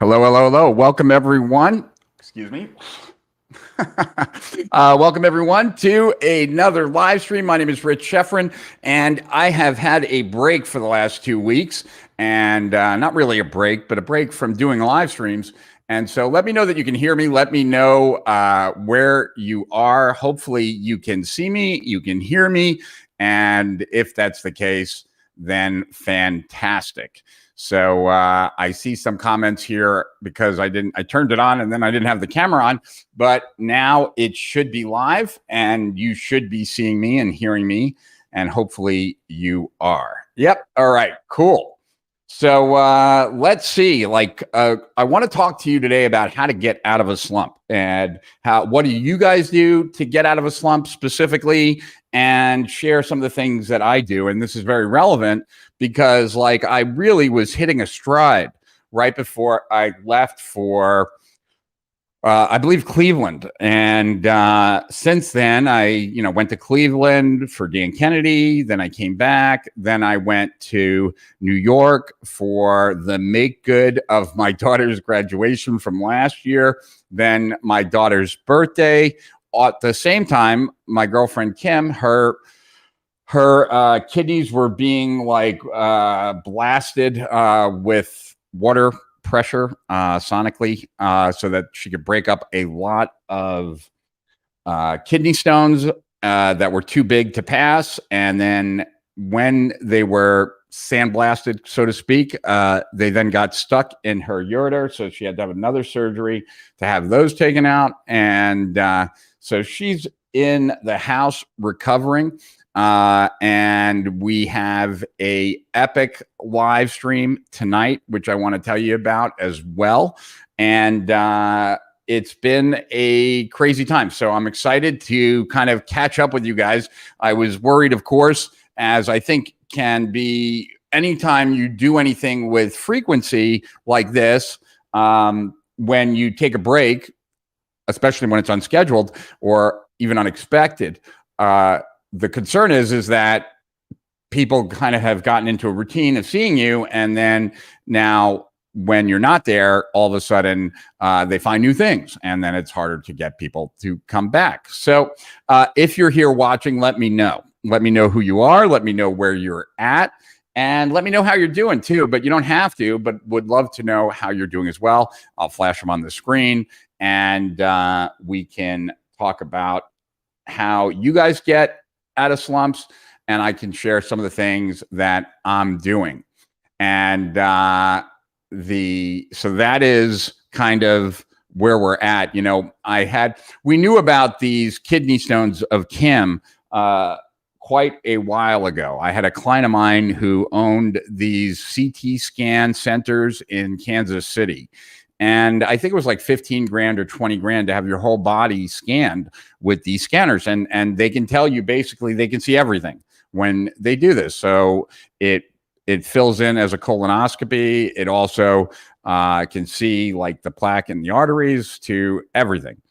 Hello, hello, hello. Welcome, everyone. Excuse me. Welcome, everyone, to another live stream. My name is Rich Sheffrin, and I have had a break for the last 2 weeks. And not really a break, but a break from doing live streams. And so let me know that you can hear me. Let me know where you are. Hopefully, you can see me, you can hear me. And if that's the case, then fantastic. So I see some comments here because I turned it on and then I didn't have the camera on, but now it should be live and you should be seeing me and hearing me, and hopefully you are. Yep. All right, cool. So let's see. I want to talk to you today about how to get out of a slump and what do you guys do to get out of a slump specifically, and share some of the things that I do. And this is very relevant because I really was hitting a stride right before I left for I believe Cleveland. And since then, I went to Cleveland for Dan Kennedy. Then I came back. Then I went to New York for the make good of my daughter's graduation from last year. Then my daughter's birthday. At the same time, my girlfriend Kim, her kidneys were being blasted with water pressure sonically, so that she could break up a lot of kidney stones that were too big to pass. And then when they were sandblasted, so to speak, they then got stuck in her ureter. So she had to have another surgery to have those taken out. And so she's in the house recovering. And we have a epic live stream tonight, which I want to tell you about as well. And it's been a crazy time. So I'm excited to kind of catch up with you guys. I was worried, of course, as I think can be anytime you do anything with frequency like this, when you take a break, especially when it's unscheduled or even unexpected, the concern is that people kind of have gotten into a routine of seeing you, and then now when you're not there, all of a sudden they find new things, and then it's harder to get people to come back. So if you're here watching, let me know. Let me know who you are. Let me know where you're at, and let me know how you're doing too. But you don't have to, but would love to know how you're doing as well. I'll flash them on the screen, and we can talk about how you guys get out of slumps, and I can share some of the things that I'm doing. And so that is kind of where we're at. We knew about these kidney stones of Kim quite a while ago. I had a client of mine who owned these CT scan centers in Kansas City. And I think it was like 15 grand or 20 grand to have your whole body scanned with these scanners. And they can tell you, basically, they can see everything when they do this. So it fills in as a colonoscopy. It also can see the plaque in the arteries to everything,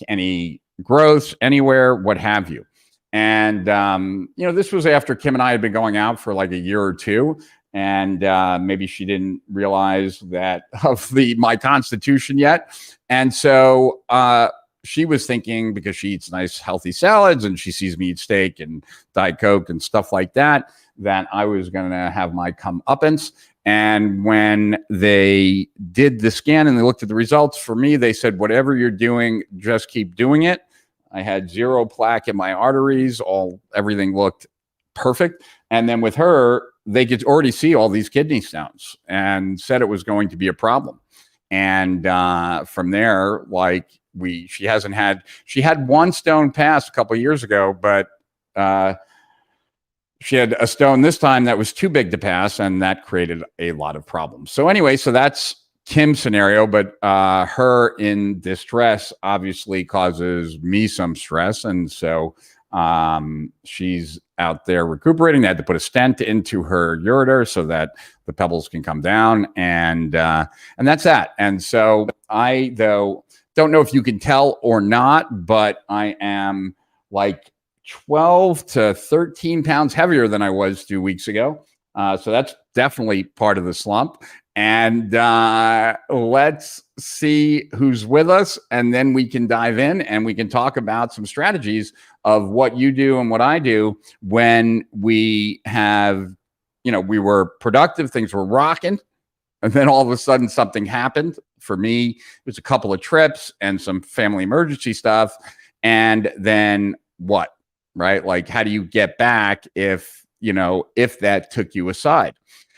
any growths anywhere, what have you. And, this was after Kim and I had been going out for like a year or two. And maybe she didn't realize that of my constitution yet. And so she was thinking, because she eats nice, healthy salads and she sees me eat steak and Diet Coke and stuff like that, that I was going to have my comeuppance. And when they did the scan and they looked at the results for me, they said, whatever you're doing, just keep doing it. I had zero plaque in my arteries. Everything looked perfect. And then with her, they could already see all these kidney stones and said it was going to be a problem. And from there, she had one stone pass a couple of years ago, but she had a stone this time that was too big to pass, and that created a lot of problems. So anyway, so that's Kim's scenario, but her in distress obviously causes me some stress. And so she's out there recuperating. They had to put a stent into her ureter so that the pebbles can come down, and that's that. And so I, though, don't know if you can tell or not, but I am like 12 to 13 pounds heavier than I was 2 weeks ago. So definitely part of the slump. And let's see who's with us. And then we can dive in and we can talk about some strategies of what you do and what I do when we have, we were productive, things were rocking. And then all of a sudden something happened. For me, it was a couple of trips and some family emergency stuff. And then what, right? Like, how do you get back if that took you aside?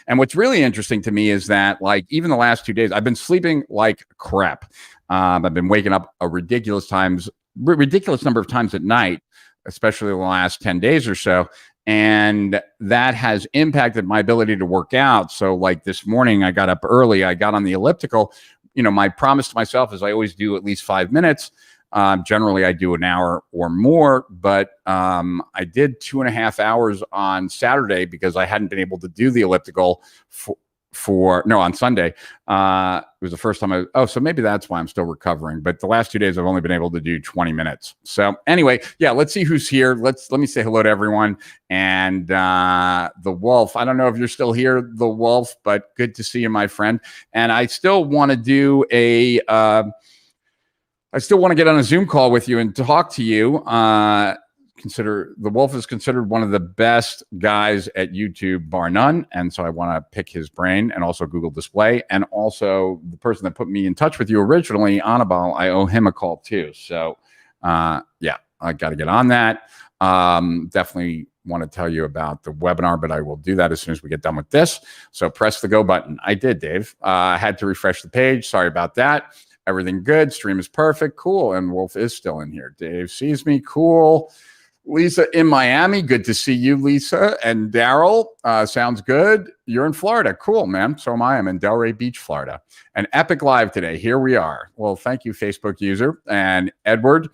And what's really interesting to me is that, like, even the last 2 days, I've been sleeping like crap. I've been waking up a ridiculous number of times at night, especially the last 10 days or so. And that has impacted my ability to work out. So like this morning, I got up early. I got on the elliptical. My promise to myself is I always do at least 5 minutes. Generally, I do an hour or more, but I did 2.5 hours on Saturday because I hadn't been able to do the elliptical on Sunday. It was the first time so maybe that's why I'm still recovering. But the last 2 days, I've only been able to do 20 minutes. So anyway, yeah, let's see who's here. Let me say hello to everyone. And the Wolf, I don't know if you're still here, the Wolf, but good to see you, my friend. And I still want to do get on a Zoom call with you and talk to you. The Wolf is considered one of the best guys at YouTube, bar none. And so I want to pick his brain, and also Google Display. And also the person that put me in touch with you originally, Annabelle, I owe him a call too. So yeah, I got to get on that. Definitely want to tell you about the webinar, but I will do that as soon as we get done with this. So press the go button. I did, Dave. I had to refresh the page. Sorry about that. Everything good. Stream is perfect. Cool. And Wolf is still in here. Dave sees me. Cool. Lisa in Miami. Good to see you, Lisa. And Daryl, sounds good. You're in Florida. Cool, man. So am I. I'm in Delray Beach, Florida. An epic live today. Here we are. Well, thank you, Facebook user. And Edward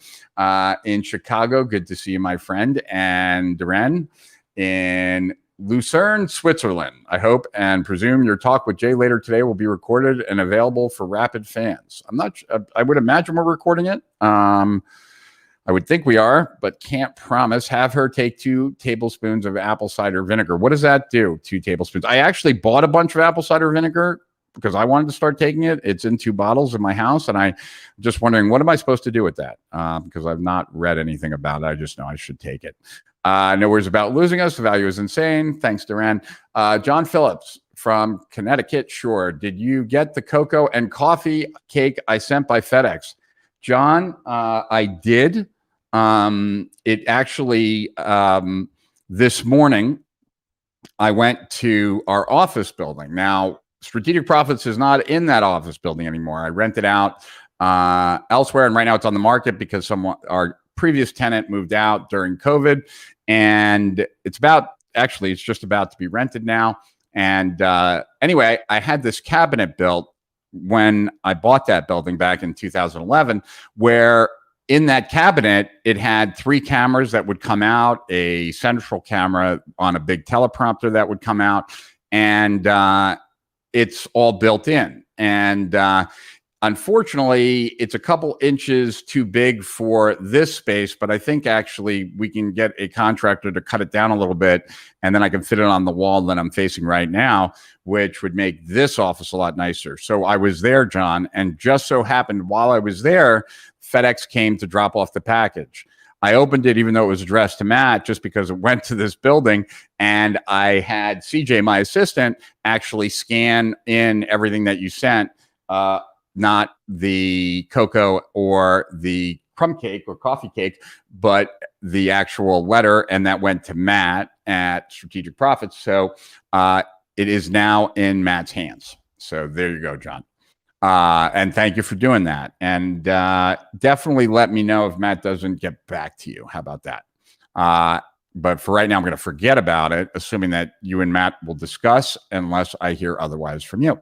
in Chicago. Good to see you, my friend. And Duran in Lucerne, Switzerland. I hope and presume your talk with Jay later today will be recorded and available for rapid fans. I would imagine we're recording it. I would think we are, but can't promise. Have her take 2 tablespoons of apple cider vinegar. What does that do? 2 tablespoons. I actually bought a bunch of apple cider vinegar because I wanted to start taking it. It's in 2 bottles in my house. And I'm just wondering, what am I supposed to do with that? Because I've not read anything about it. I just know I should take it. No worries about losing us. The value is insane. Thanks, Duran. John Phillips from Connecticut. Sure. Did you get the cocoa and coffee cake I sent by FedEx? John, I did. It actually, this morning, I went to our office building. Now, Strategic Profits is not in that office building anymore. I rented out elsewhere, and right now it's on the market because our previous tenant moved out during COVID, and it's just about to be rented now. And anyway, I had this cabinet built when I bought that building back in 2011, where in that cabinet, it had 3 cameras that would come out, a central camera on a big teleprompter that would come out, and it's all built in. And unfortunately, it's a couple inches too big for this space, but I think actually we can get a contractor to cut it down a little bit, and then I can fit it on the wall that I'm facing right now, which would make this office a lot nicer. So I was there, John, and just so happened while I was there, FedEx came to drop off the package. I opened it, even though it was addressed to Matt, just because it went to this building. And I had CJ, my assistant, actually scan in everything that you sent, not the cocoa or the crumb cake or coffee cake, but the actual letter. And that went to Matt at Strategic Profits. So it is now in Matt's hands. So there you go, John. And thank you for doing that. And definitely let me know if Matt doesn't get back to you. How about that? But for right now, I'm going to forget about it, assuming that you and Matt will discuss, unless I hear otherwise from you.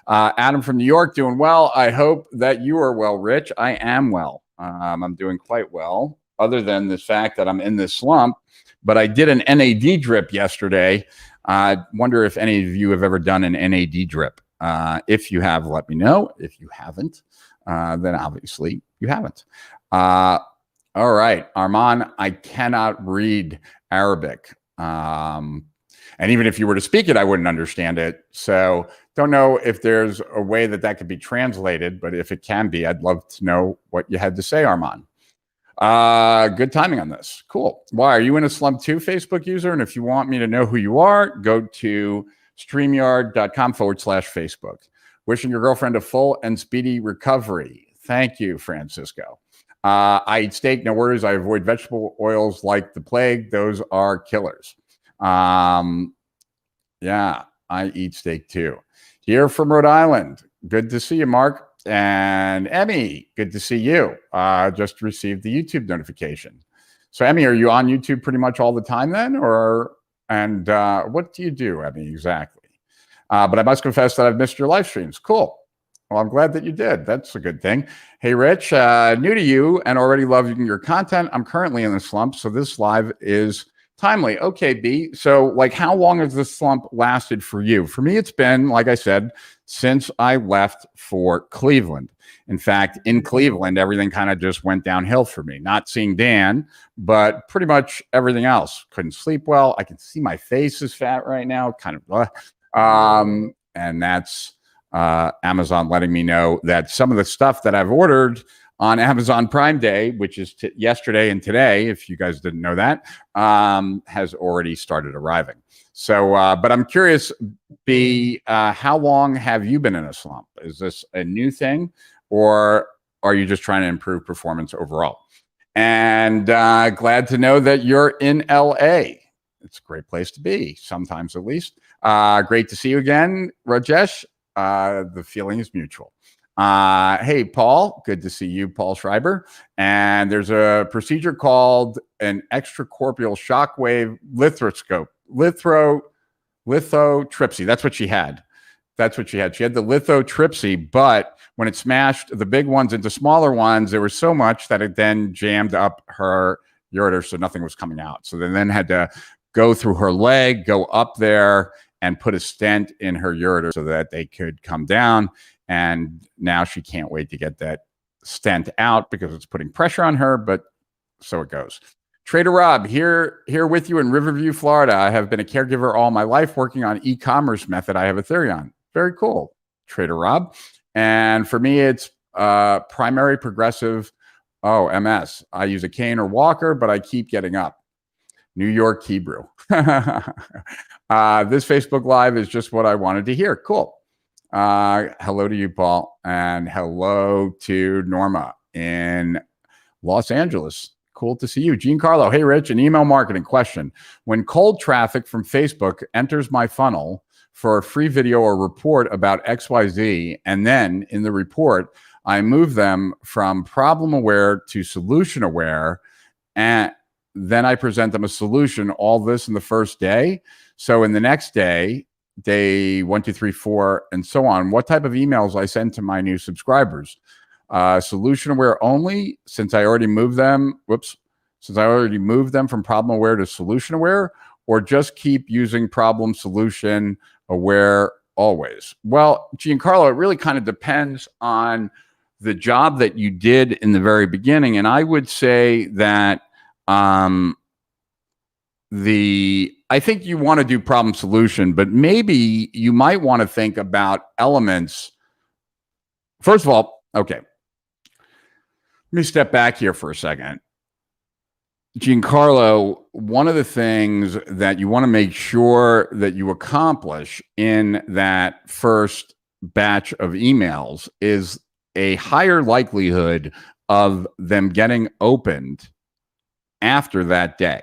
Adam from New York, doing well. I hope that you are well, Rich. I am well. I'm doing quite well, other than the fact that I'm in this slump. But I did an NAD drip yesterday. I wonder if any of you have ever done an NAD drip. If you have, let me know. If you haven't, then obviously you haven't. All right, Arman, I cannot read Arabic. And even if you were to speak it, I wouldn't understand it. So don't know if there's a way that that could be translated, but if it can be, I'd love to know what you had to say, Armand. Good timing on this. Cool. Why are you in a Slump 2 Facebook user? And if you want me to know who you are, go to streamyard.com/Facebook. Wishing your girlfriend a full and speedy recovery. Thank you, Francisco. I eat steak, no worries. I avoid vegetable oils like the plague. Those are killers. Yeah, I eat steak too. Here from Rhode Island. Good to see you, Mark. And Emmy, good to see you. Just received the YouTube notification. So Emmy, are you on YouTube pretty much all the time then? And what do you do, Emmy, exactly? But I must confess that I've missed your live streams. Cool. Well, I'm glad that you did. That's a good thing. Hey, Rich, new to you and already loving your content. I'm currently in the slump, so this live is timely. Okay, B. So, like, how long has this slump lasted for you? For me, it's been, like I said, since I left for Cleveland. In fact, in Cleveland, everything kind of just went downhill for me. Not seeing Dan, but pretty much everything else. Couldn't sleep well. I can see my face is fat right now, kind of. And that's Amazon letting me know that some of the stuff that I've ordered on Amazon Prime Day, which is yesterday and today, if you guys didn't know that, has already started arriving. So, but I'm curious, B, how long have you been in a slump? Is this a new thing, or are you just trying to improve performance overall? And glad to know that you're in LA. It's a great place to be, sometimes at least. Great to see you again, Rajesh. The feeling is mutual. Hey, Paul, good to see you, Paul Schreiber. And there's a procedure called an extracorporeal shockwave lithroscope, lithotripsy. That's what she had. She had the lithotripsy, but when it smashed the big ones into smaller ones, there was so much that it then jammed up her ureter, so nothing was coming out. So they then had to go through her leg, go up there, and put a stent in her ureter so that they could come down. And now she can't wait to get that stent out because it's putting pressure on her, but so it goes. Trader Rob, here with you in Riverview, Florida. I have been a caregiver all my life working on e-commerce method. I have a theory on. Very cool, Trader Rob. And for me, it's primary progressive, MS. I use a cane or walker, but I keep getting up. New York Hebrew. This Facebook Live is just what I wanted to hear. Cool. Hello to you, Paul. And hello to Norma in Los Angeles. Cool to see you. Giancarlo, hey, Rich, an email marketing question. When cold traffic from Facebook enters my funnel for a free video or report about XYZ, and then in the report, I move them from problem aware to solution aware, and then I present them a solution, all this in the first day. So in the next day 1, 2, 3, 4, and so on, what type of emails I send to my new subscribers? Solution aware only, since I already moved them. Since I already moved them from problem aware to solution aware, or just keep using problem solution aware always? Well, Giancarlo, it really kind of depends on the job that you did in the very beginning. And I would say that I think you want to do problem solution, but maybe you might want to think about elements. First of all, okay, let me step back here for a second. Giancarlo, one of the things that you want to make sure that you accomplish in that first batch of emails is a higher likelihood of them getting opened after that day,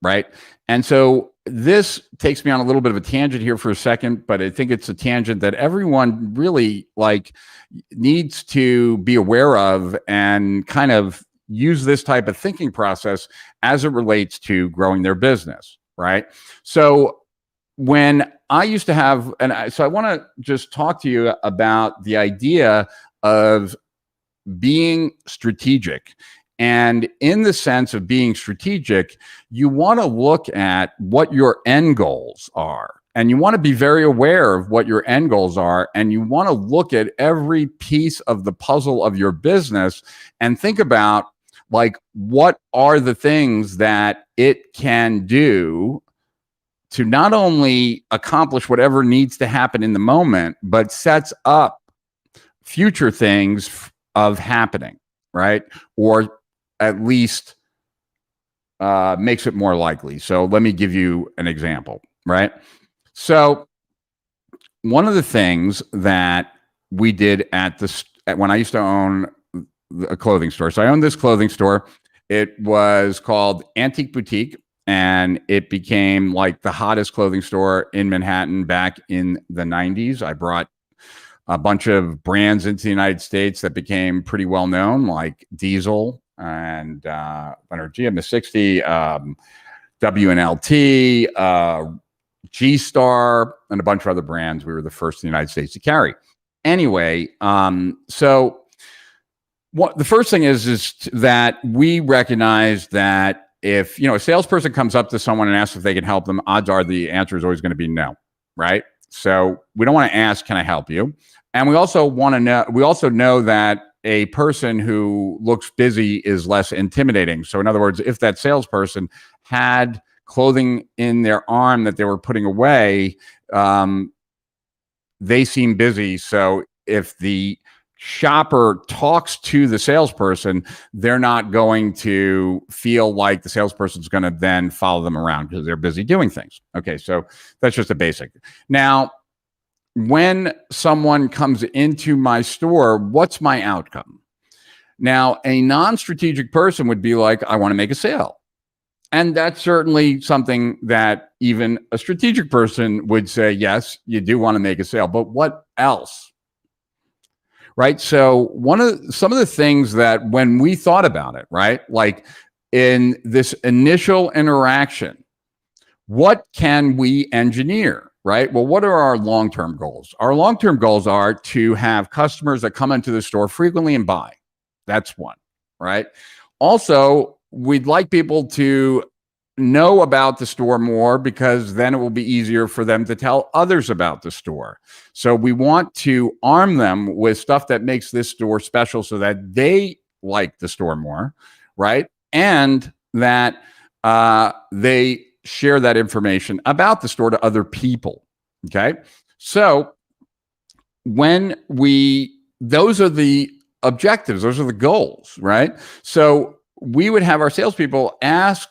right? And so this takes me on a little bit of a tangent here for a second, but I think it's a tangent that everyone really needs to be aware of and kind of use this type of thinking process as it relates to growing their business, right? So when I used to have, so I want to just talk to you about the idea of being strategic. And in the sense of being strategic, you want to look at what your end goals are. And you want to be very aware of what your end goals are. And you want to look at every piece of the puzzle of your business and think about, what are the things that it can do to not only accomplish whatever needs to happen in the moment, but sets up future things of happening, right? Or at least makes it more likely. So let me give you an example, right? So one of the things that we did when I used to own a clothing store. So I owned this clothing store. It was called Antique Boutique, and it became like the hottest clothing store in Manhattan back in the 90s. I brought a bunch of brands into the United States that became pretty well known, like Diesel and Leonard G, Miss 60, WNLT, G-Star, and a bunch of other brands. We were the first in the United States to carry. Anyway, so the first thing is that we recognize that if a salesperson comes up to someone and asks if they can help them, odds are the answer is always going to be no, right? So we don't want to ask, "Can I help you?" And we also want to know. We also know that a person who looks busy is less intimidating. So in other words, if that salesperson had clothing in their arm that they were putting away, they seem busy. So if the shopper talks to the salesperson, they're not going to feel like the salesperson's going to then follow them around because they're busy doing things. Okay, so that's just a basic. Now, when someone comes into my store, what's my outcome? Now, a non-strategic person would be like, "I want to make a sale." And that's certainly something that even a strategic person would say, yes, you do want to make a sale, but what else? Right? So some of the things that when we thought about it, right? Like in this initial interaction, what can we engineer? Right? Well, what are our long-term goals? Our long-term goals are to have customers that come into the store frequently and buy. That's one, right? Also, we'd like people to know about the store more because then it will be easier for them to tell others about the store. So we want to arm them with stuff that makes this store special so that they like the store more, right? And that they share that information about the store to other people, okay? So those are the objectives, those are the goals, right? So we would have our salespeople ask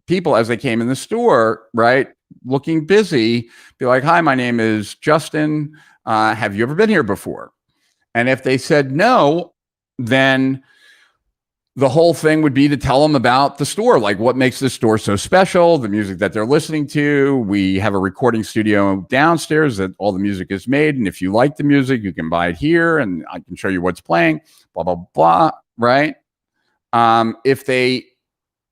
people as they came in the store, right, looking busy, be like, "Hi, my name is Justin. Have you ever been here before?" And if they said no, then the whole thing would be to tell them about the store, like what makes this store so special, the music that they're listening to. We have a recording studio downstairs that all the music is made. And if you like the music, you can buy it here and I can show you what's playing, blah, blah, blah, right?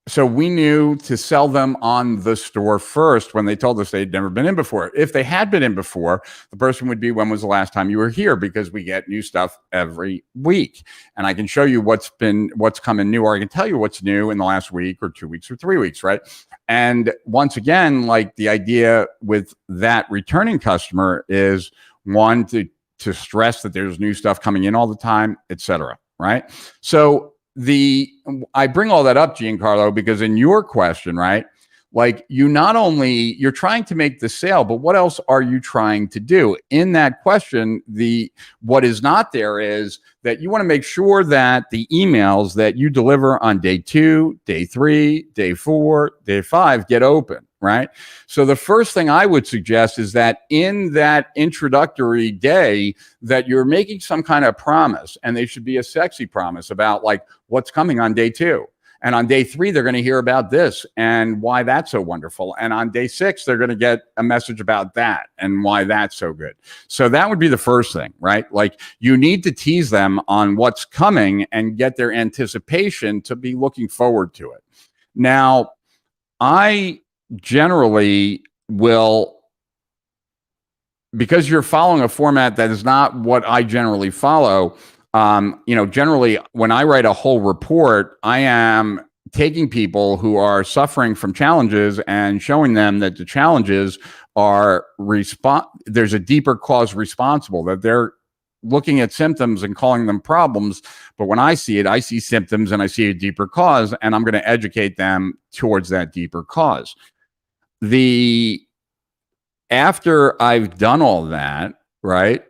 So we knew to sell them on the store first when they told us they'd never been in before. If they had been in before, the person would be, "When was the last time you were here?" Because we get new stuff every week. And I can show you what's coming new, or I can tell you what's new in the last week or 2 weeks or 3 weeks, right? And once again, like the idea with that returning customer is one, to stress that there's new stuff coming in all the time, et cetera, right? So I bring all that up, Giancarlo, because in your question, right, like you're trying to make the sale, but what else are you trying to do? In that question, what is not there is that you want to make sure that the emails that you deliver on day 2, day 3, day 4, day 5 get open, right? So the first thing I would suggest is that in that introductory day that you're making some kind of promise, and they should be a sexy promise about like what's coming on day 2. And on day 3, they're going to hear about this and why that's so wonderful. And on day 6, they're going to get a message about that and why that's so good. So that would be the first thing, right? Like you need to tease them on what's coming and get their anticipation to be looking forward to it. Now, I generally will, because you're following a format that is not what I generally follow. Generally when I write a whole report, I am taking people who are suffering from challenges and showing them that the challenges are there's a deeper cause responsible, that they're looking at symptoms and calling them problems. But when I see it, I see symptoms and I see a deeper cause, and I'm going to educate them towards that deeper cause. after I've done all that, right,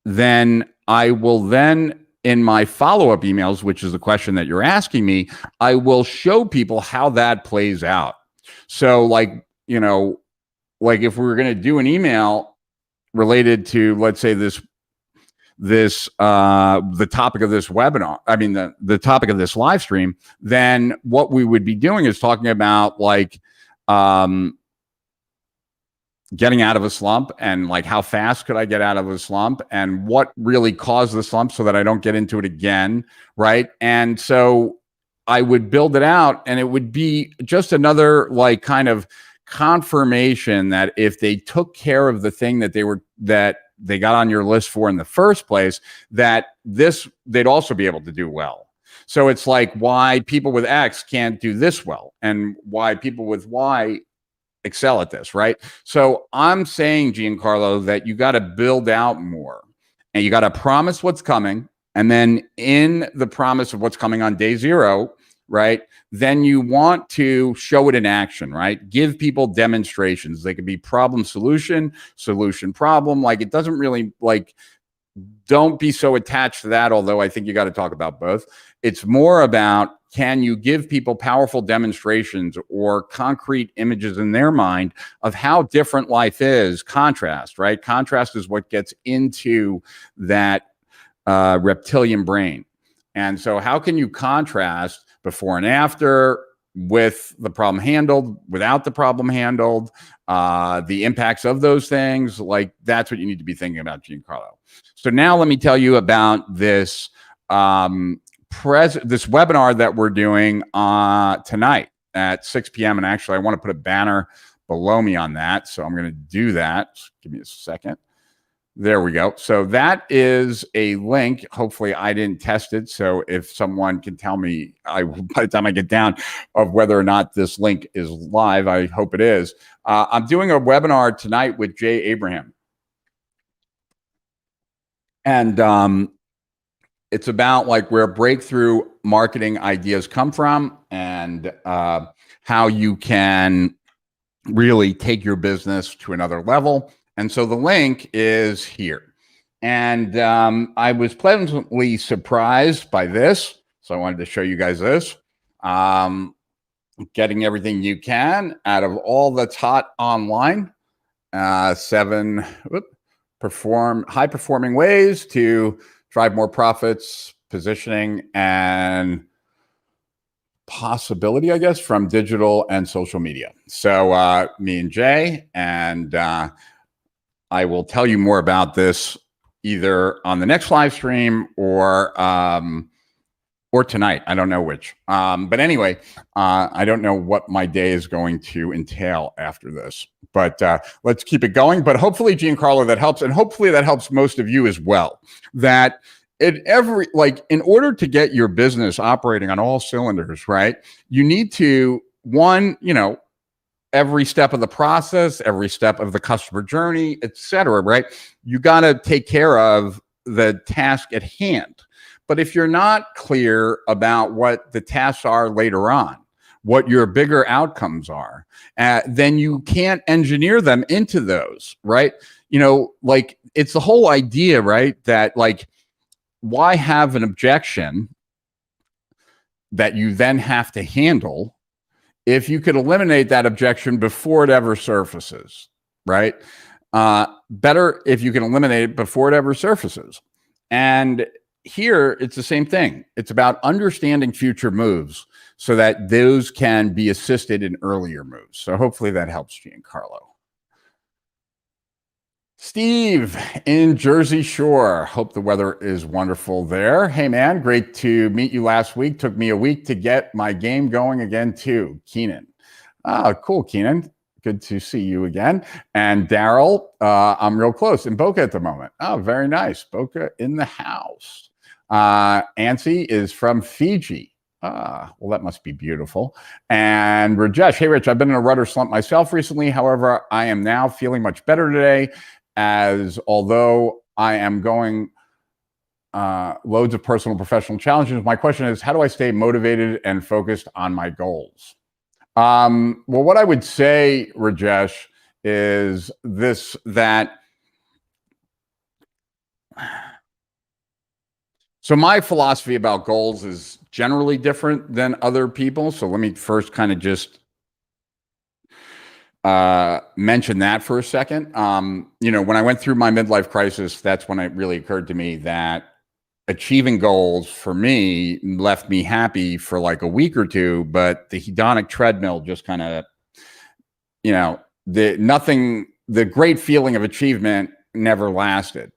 then I will then, in my follow-up emails, which is the question that you're asking me, I will show people how that plays out. So like, like if we were going to do an email related to, let's say the topic of this webinar, I mean, the topic of this live stream, then what we would be doing is talking about like, getting out of a slump, and like how fast could I get out of a slump, and what really caused the slump so that I don't get into it again, right? And so I would build it out, and it would be just another like kind of confirmation that if they took care of the thing that they got on your list for in the first place, that they'd also be able to do well. So it's like why people with X can't do this well, and why people with Y excel at this, right? So I'm saying, Giancarlo, that you got to build out more, and you got to promise what's coming. And then in the promise of what's coming on day 0, right, then you want to show it in action, right? Give people demonstrations. They could be problem, solution, solution, problem. Like it doesn't really like, don't be so attached to that. Although I think you got to talk about both. It's more about, can you give people powerful demonstrations or concrete images in their mind of how different life is? Contrast, right? Contrast is what gets into that reptilian brain. And so how can you contrast before and after, with the problem handled, without the problem handled, the impacts of those things? Like that's what you need to be thinking about, Giancarlo. So now let me tell you about this this webinar that we're doing tonight at 6 p.m. And actually, I want to put a banner below me on that. So I'm going to do that. Give me a second. There we go. So that is a link. Hopefully I didn't test it. So if someone can tell me by the time I get down of whether or not this link is live, I hope it is. I'm doing a webinar tonight with Jay Abraham. And it's about like where breakthrough marketing ideas come from, and how you can really take your business to another level. And so the link is here. And I was pleasantly surprised by this. So I wanted to show you guys this. Getting everything you can out of all that's hot online. 7 high-performing ways to drive more profits, positioning, and possibility, I guess, from digital and social media. So me and Jay, and I will tell you more about this either on the next live stream or tonight. I don't know which. But anyway, I don't know what my day is going to entail after this. But let's keep it going. But hopefully, Giancarlo, that helps. And hopefully that helps most of you as well. That in order to get your business operating on all cylinders, right, you need to, one, every step of the process, every step of the customer journey, et cetera, right? You got to take care of the task at hand. But if you're not clear about what the tasks are later on, what your bigger outcomes are, then you can't engineer them into those, right? Like it's the whole idea, right? That like, why have an objection that you then have to handle if you could eliminate that objection before it ever surfaces, right? Better if you can eliminate it before it ever surfaces. And here, it's the same thing. It's about understanding future moves so that those can be assisted in earlier moves. So hopefully that helps, Giancarlo. Steve in Jersey Shore. Hope the weather is wonderful there. Hey, man, great to meet you last week. Took me a week to get my game going again, too. Keenan. Cool, Keenan. Good to see you again. And Daryl, I'm real close in Boca at the moment. Oh, very nice. Boca in the house. Ansi is from Fiji. Well, that must be beautiful. And Rajesh, hey, Rich, I've been in a rudder slump myself recently. However, I am now feeling much better today, as although I am going loads of personal and professional challenges. My question is, how do I stay motivated and focused on my goals? Well, what I would say, Rajesh, is this, that so my philosophy about goals is generally different than other people. So let me first kind of just mention that for a second. When I went through my midlife crisis, that's when it really occurred to me that achieving goals for me left me happy for like a week or two, but the hedonic treadmill just kind of, the great feeling of achievement never lasted.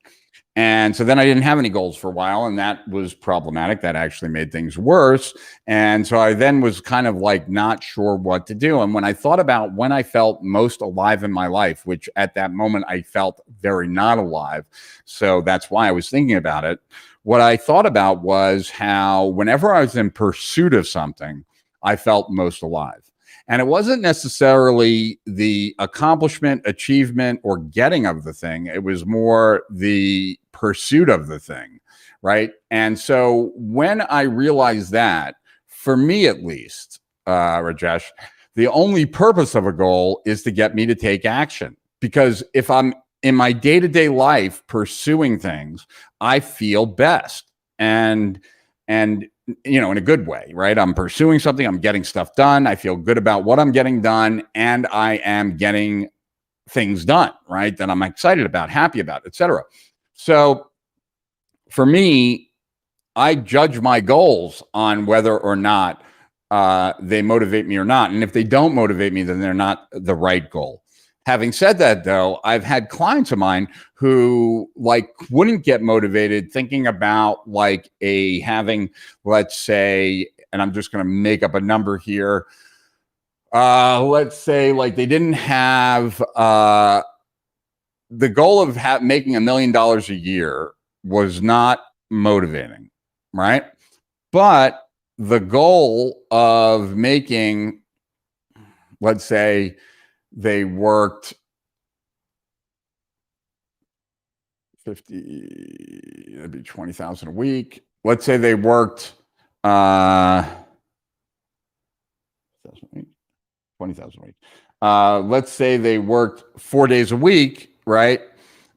And so then I didn't have any goals for a while, and that was problematic. That actually made things worse. And so I then was kind of like not sure what to do. And when I thought about when I felt most alive in my life, which at that moment I felt very not alive, so that's why I was thinking about it. What I thought about was how whenever I was in pursuit of something, I felt most alive. And it wasn't necessarily the accomplishment, achievement, or getting of the thing. It was more the pursuit of the thing, right? And so when I realized that, for me at least, Rajesh, the only purpose of a goal is to get me to take action. Because if I'm in my day-to-day life pursuing things, I feel best. And in a good way, right? I'm pursuing something, I'm getting stuff done, I feel good about what I'm getting done, and I am getting things done, right? That I'm excited about, happy about, etc. So for me, I judge my goals on whether or not they motivate me or not. And if they don't motivate me, then they're not the right goal. Having said that, though, I've had clients of mine who wouldn't get motivated thinking about having, let's say, and I'm just going to make up a number here. Let's say they didn't have the goal of making $1 million a year was not motivating, right? But the goal of making, let's say, they worked 50, that'd be 20,000 a week. Let's say they worked 20,000 a week. Let's say they worked 4 days a week, right?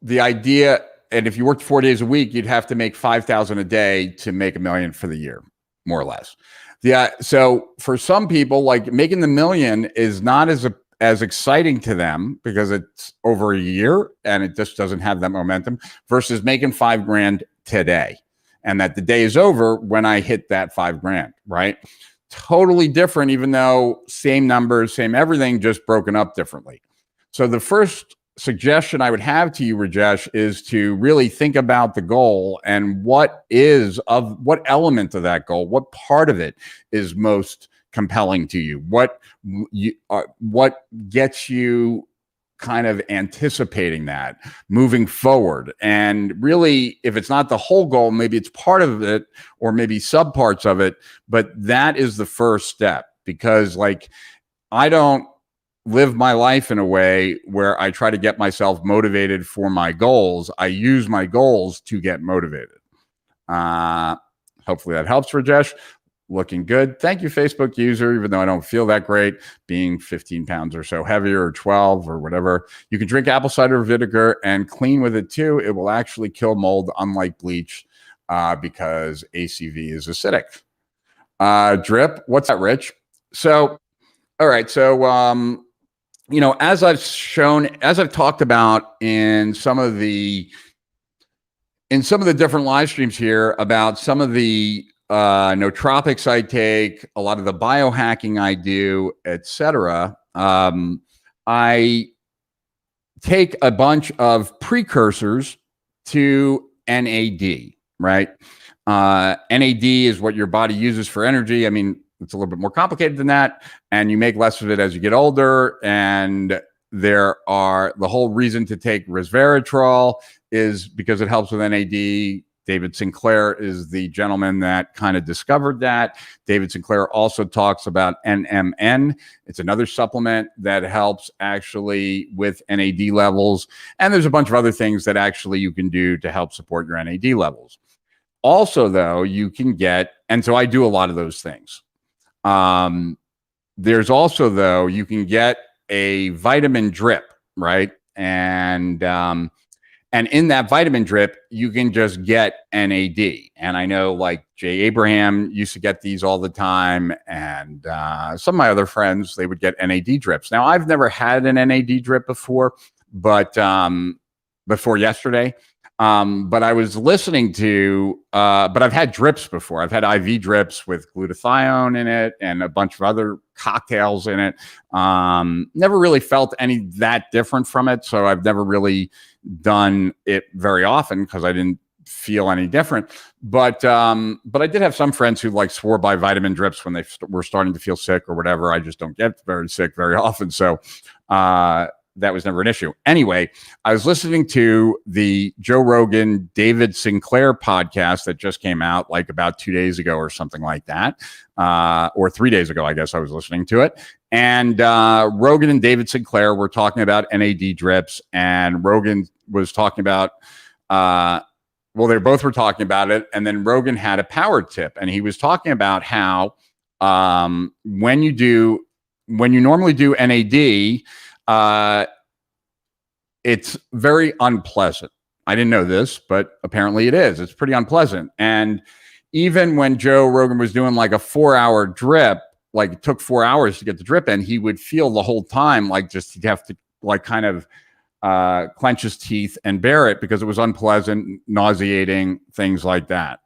The idea, and if you worked 4 days a week, you'd have to make 5,000 a day to make $1 million for the year, more or less. So for some people, making the $1 million is not as exciting to them because it's over a year and it just doesn't have that momentum, versus making $5,000 today. And that the day is over when I hit that $5,000, right? Totally different, even though same numbers, same everything, just broken up differently. So the first suggestion I would have to you, Rajesh, is to really think about the goal and what element of that goal, what part of it is most compelling to you, what gets you kind of anticipating that moving forward. And really, if it's not the whole goal, maybe it's part of it or maybe subparts of it, but that is the first step. Because I don't live my life in a way where I try to get myself motivated for my goals. I use my goals to get motivated. Hopefully that helps, Rajesh. Looking good. Thank you, Facebook user, even though I don't feel that great, being 15 pounds or so heavier, or 12 or whatever. You can drink apple cider vinegar and clean with it too. It will actually kill mold, unlike bleach, because ACV is acidic. Drip. What's that, Rich? So, all right. So, as I've talked about in some of the different live streams here about some of the nootropics I take, a lot of the biohacking I do, etc. I take a bunch of precursors to NAD, right? NAD is what your body uses for energy. I mean, it's a little bit more complicated than that, and you make less of it as you get older. And the whole reason to take resveratrol is because it helps with NAD. David Sinclair is the gentleman that kind of discovered that. David Sinclair also talks about NMN. It's another supplement that helps actually with NAD levels. And there's a bunch of other things that actually you can do to help support your NAD levels. Also, though, you can get, and so I do a lot of those things. there's also, though, you can get a vitamin drip, right? And in that vitamin drip, you can just get NAD. And I know like Jay Abraham used to get these all the time. And some of my other friends, they would get NAD drips. Now, I've never had an NAD drip before, but before yesterday. But I was listening to, but I've had drips before. I've had IV drips with glutathione in it and a bunch of other cocktails in it. Never really felt any that different from it. So I've never really done it very often because I didn't feel any different. But I did have some friends who like swore by vitamin drips when they were starting to feel sick or whatever. I just don't get very sick very often. So, that was never an issue. Anyway, I was listening to the Joe Rogan, David Sinclair podcast that just came out like about 2 days ago or something like that, or 3 days ago, I guess I was listening to it. And Rogan and David Sinclair were talking about NAD drips, and Rogan was talking about, well, they both were talking about it. And then Rogan had a power tip, and he was talking about how when you normally do NAD, it's very unpleasant. I didn't know this, but apparently it is. It's pretty unpleasant. And even when Joe Rogan was doing like a 4-hour drip, like it took 4 hours to get the drip in, he would feel the whole time like just he'd have to like kind of clench his teeth and bear it because it was unpleasant, nauseating, things like that.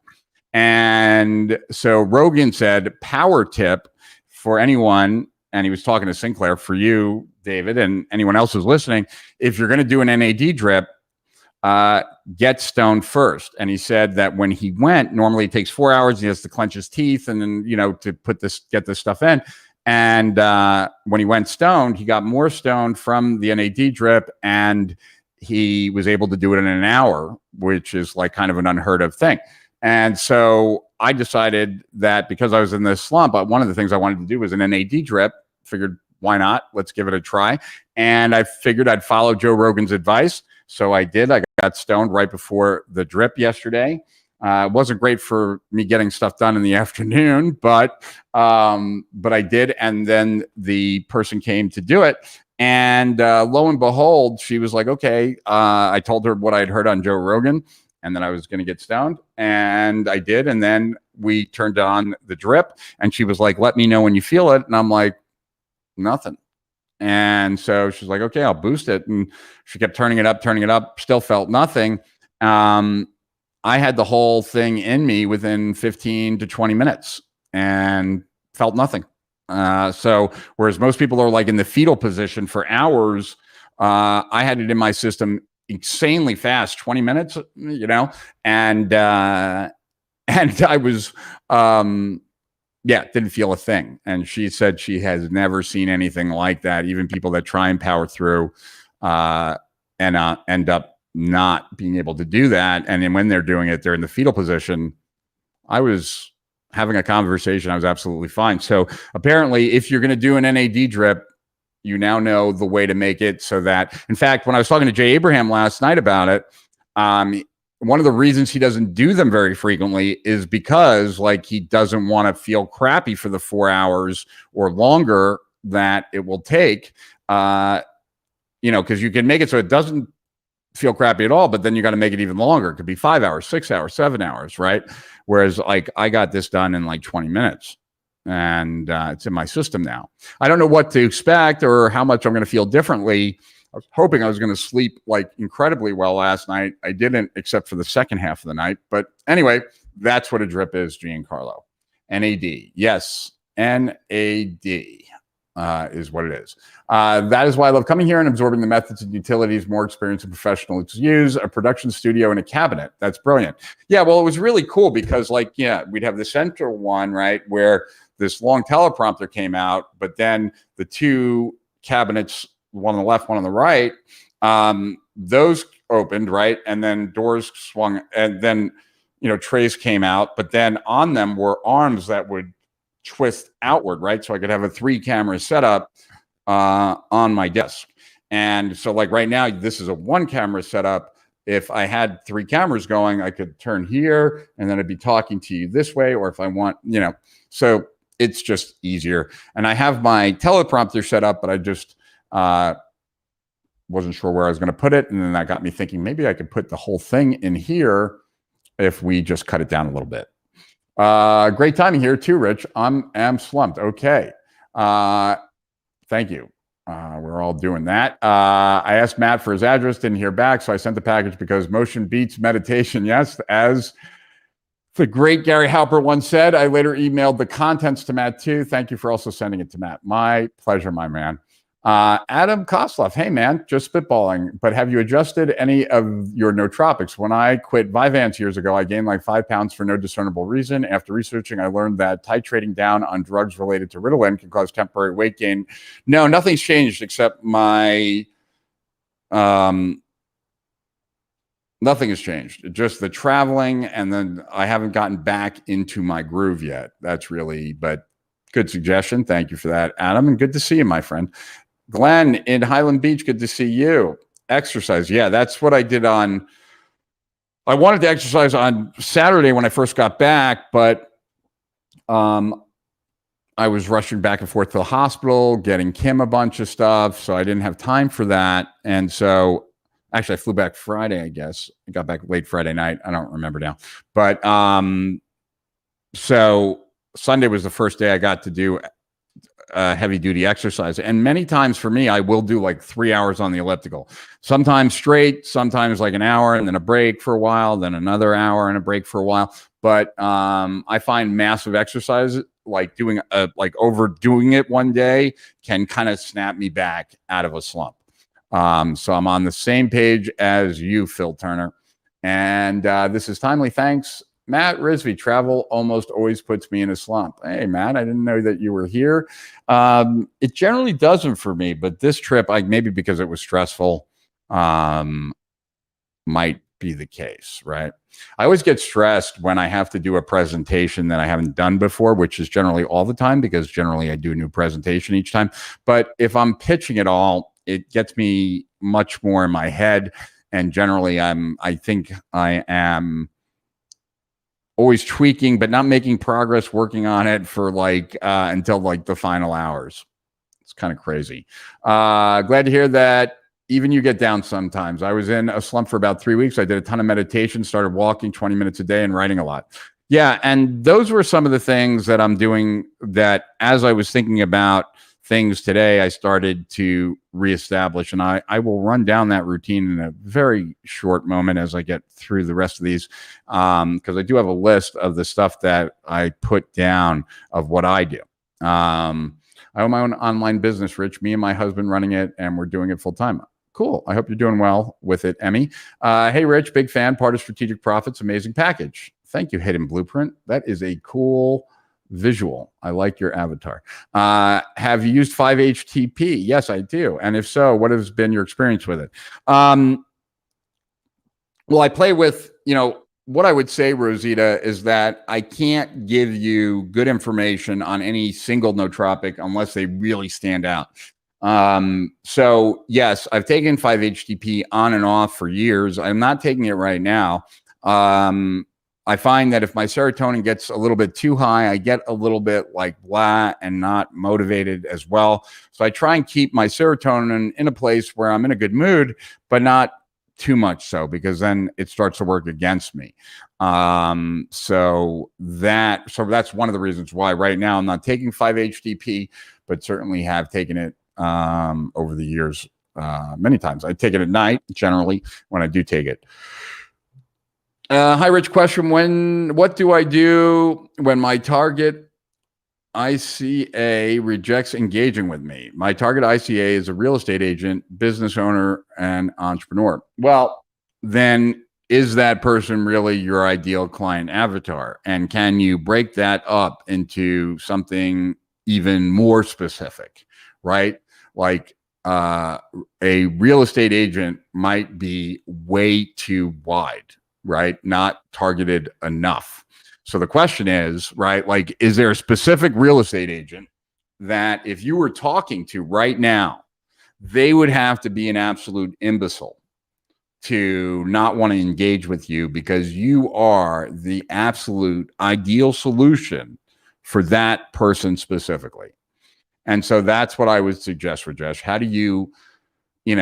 And so Rogan said, power tip for anyone, and he was talking to Sinclair, for you, David, and anyone else who's listening, if you're going to do an NAD drip, get stoned first. And he said that when he went, normally it takes 4 hours. He has to clench his teeth and then, to get this stuff in. And when he went stoned, he got more stoned from the NAD drip, and he was able to do it in an hour, which is like kind of an unheard of thing. And so I decided that because I was in this slump, one of the things I wanted to do was an NAD drip. Figured, why not? Let's give it a try. And I figured I'd follow Joe Rogan's advice. So I did. I got stoned right before the drip yesterday. It wasn't great for me getting stuff done in the afternoon, but I did. And then the person came to do it. And lo and behold, she was like, okay. I told her what I'd heard on Joe Rogan, and then I was going to get stoned, and I did. And then we turned on the drip, and she was like, let me know when you feel it. And I'm like, nothing. And so she's like, okay, I'll boost it. And she kept turning it up, still felt nothing. I had the whole thing in me within 15 to 20 minutes and felt nothing. So whereas most people are like in the fetal position for hours, I had it in my system insanely fast, 20 minutes, and I was, didn't feel a thing. And she said she has never seen anything like that. Even people that try and power through end up not being able to do that. And then when they're doing it, they're in the fetal position. I was having a conversation. I was absolutely fine. So apparently, if you're going to do an NAD drip, you now know the way to make it so that, in fact, when I was talking to Jay Abraham last night about it, one of the reasons he doesn't do them very frequently is because like he doesn't want to feel crappy for the 4 hours or longer that it will take, because you can make it so it doesn't feel crappy at all, but then you got to make it even longer. It could be 5 hours, 6 hours, 7 hours, right? Whereas like I got this done in like 20 minutes. And it's in my system now. I don't know what to expect or how much I'm going to feel differently. I was hoping I was going to sleep like incredibly well last night. I didn't, except for the second half of the night. But anyway, that's what a drip is, Giancarlo. NAD. Yes, NAD is what it is. That is why I love coming here and absorbing the methods and utilities more experienced and professionals use. A production studio and a cabinet. That's brilliant. Yeah, well, it was really cool because we'd have the center one, right, where this long teleprompter came out, but then the two cabinets, one on the left, one on the right, those opened, right? And then doors swung, and then, trays came out, but then on them were arms that would twist outward, right? So I could have a 3-camera setup on my desk. And so like right now, this is a 1-camera setup. If I had 3 cameras going, I could turn here and then I'd be talking to you this way, or if I want, so it's just easier. And I have my teleprompter set up, but I just wasn't sure where I was going to put it. And then that got me thinking maybe I could put the whole thing in here if we just cut it down a little bit. Great timing here too, Rich. I'm slumped. Okay. Thank you. We're all doing that. I asked Matt for his address, didn't hear back, so I sent the package because motion beats meditation. Yes, as the great Gary Halper once said. I later emailed the contents to Matt too. Thank you for also sending it to Matt. My pleasure, my man. Adam Kosloff, hey man, just spitballing, but have you adjusted any of your nootropics? When I quit Vyvanse years ago, I gained like 5 pounds for no discernible reason. After researching, I learned that titrating down on drugs related to Ritalin can cause temporary weight gain. No, nothing's changed except my, nothing has changed. Just the traveling, and then I haven't gotten back into my groove yet. That's really, but good suggestion. Thank you for that, Adam, and good to see you, my friend. Glenn in Highland Beach, good to see you. Exercise. Yeah, that's what I did on. I wanted to exercise on Saturday when I first got back, but I was rushing back and forth to the hospital, getting Kim a bunch of stuff. So I didn't have time for that. And so actually I flew back Friday, I guess. I got back late Friday night. I don't remember now. But so Sunday was the first day I got to do heavy duty exercise. And many times for me, I will do like 3 hours on the elliptical, sometimes straight, sometimes like an hour and then a break for a while, then another hour and a break for a while. But I find massive exercise, like doing like overdoing it one day, can kind of snap me back out of a slump. So I'm on the same page as you, Phil Turner. And this is timely. Thanks, Matt Risby. Travel almost always puts me in a slump. Hey, Matt, I didn't know that you were here. It generally doesn't for me, but this trip, maybe because it was stressful, might be the case, right? I always get stressed when I have to do a presentation that I haven't done before, which is generally all the time, because generally I do a new presentation each time. But if I'm pitching it all, it gets me much more in my head. And generally I think I am always tweaking, but not making progress, working on it for like until like the final hours. It's kind of crazy. Glad to hear that even you get down sometimes. I was in a slump for about 3 weeks. I did a ton of meditation, started walking 20 minutes a day and writing a lot. Yeah, and those were some of the things that I'm doing that as I was thinking about things today, I started to reestablish, and I will run down that routine in a very short moment as I get through the rest of these, because I do have a list of the stuff that I put down of what I do. I own my own online business, Rich, me and my husband running it, and we're doing it full time. Cool. I hope you're doing well with it, Emmy. Hey, Rich, big fan, part of Strategic Profits, amazing package. Thank you, Hidden Blueprint. That is a cool visual. I like your avatar. Have you used 5-HTP? Yes, I do. And if so, what has been your experience with it? Well, I play with, what I would say, Rosita, is that I can't give you good information on any single nootropic unless they really stand out. So yes, I've taken 5-HTP on and off for years. I'm not taking it right now. I find that if my serotonin gets a little bit too high, I get a little bit like blah and not motivated as well. So I try and keep my serotonin in a place where I'm in a good mood, but not too much so, because then it starts to work against me. So that's one of the reasons why right now I'm not taking 5-HTP, but certainly have taken it over the years many times. I take it at night generally when I do take it. Hi, Rich. Question: what do I do when my target ICA rejects engaging with me? My target ICA is a real estate agent, business owner, and entrepreneur. Well, then is that person really your ideal client avatar? And can you break that up into something even more specific, right? Like a real estate agent might be way too wide, right? Not targeted enough. So the question is, right, like, is there a specific real estate agent that if you were talking to right now, they would have to be an absolute imbecile to not want to engage with you because you are the absolute ideal solution for that person specifically. And so that's what I would suggest, Rajesh. How do you, we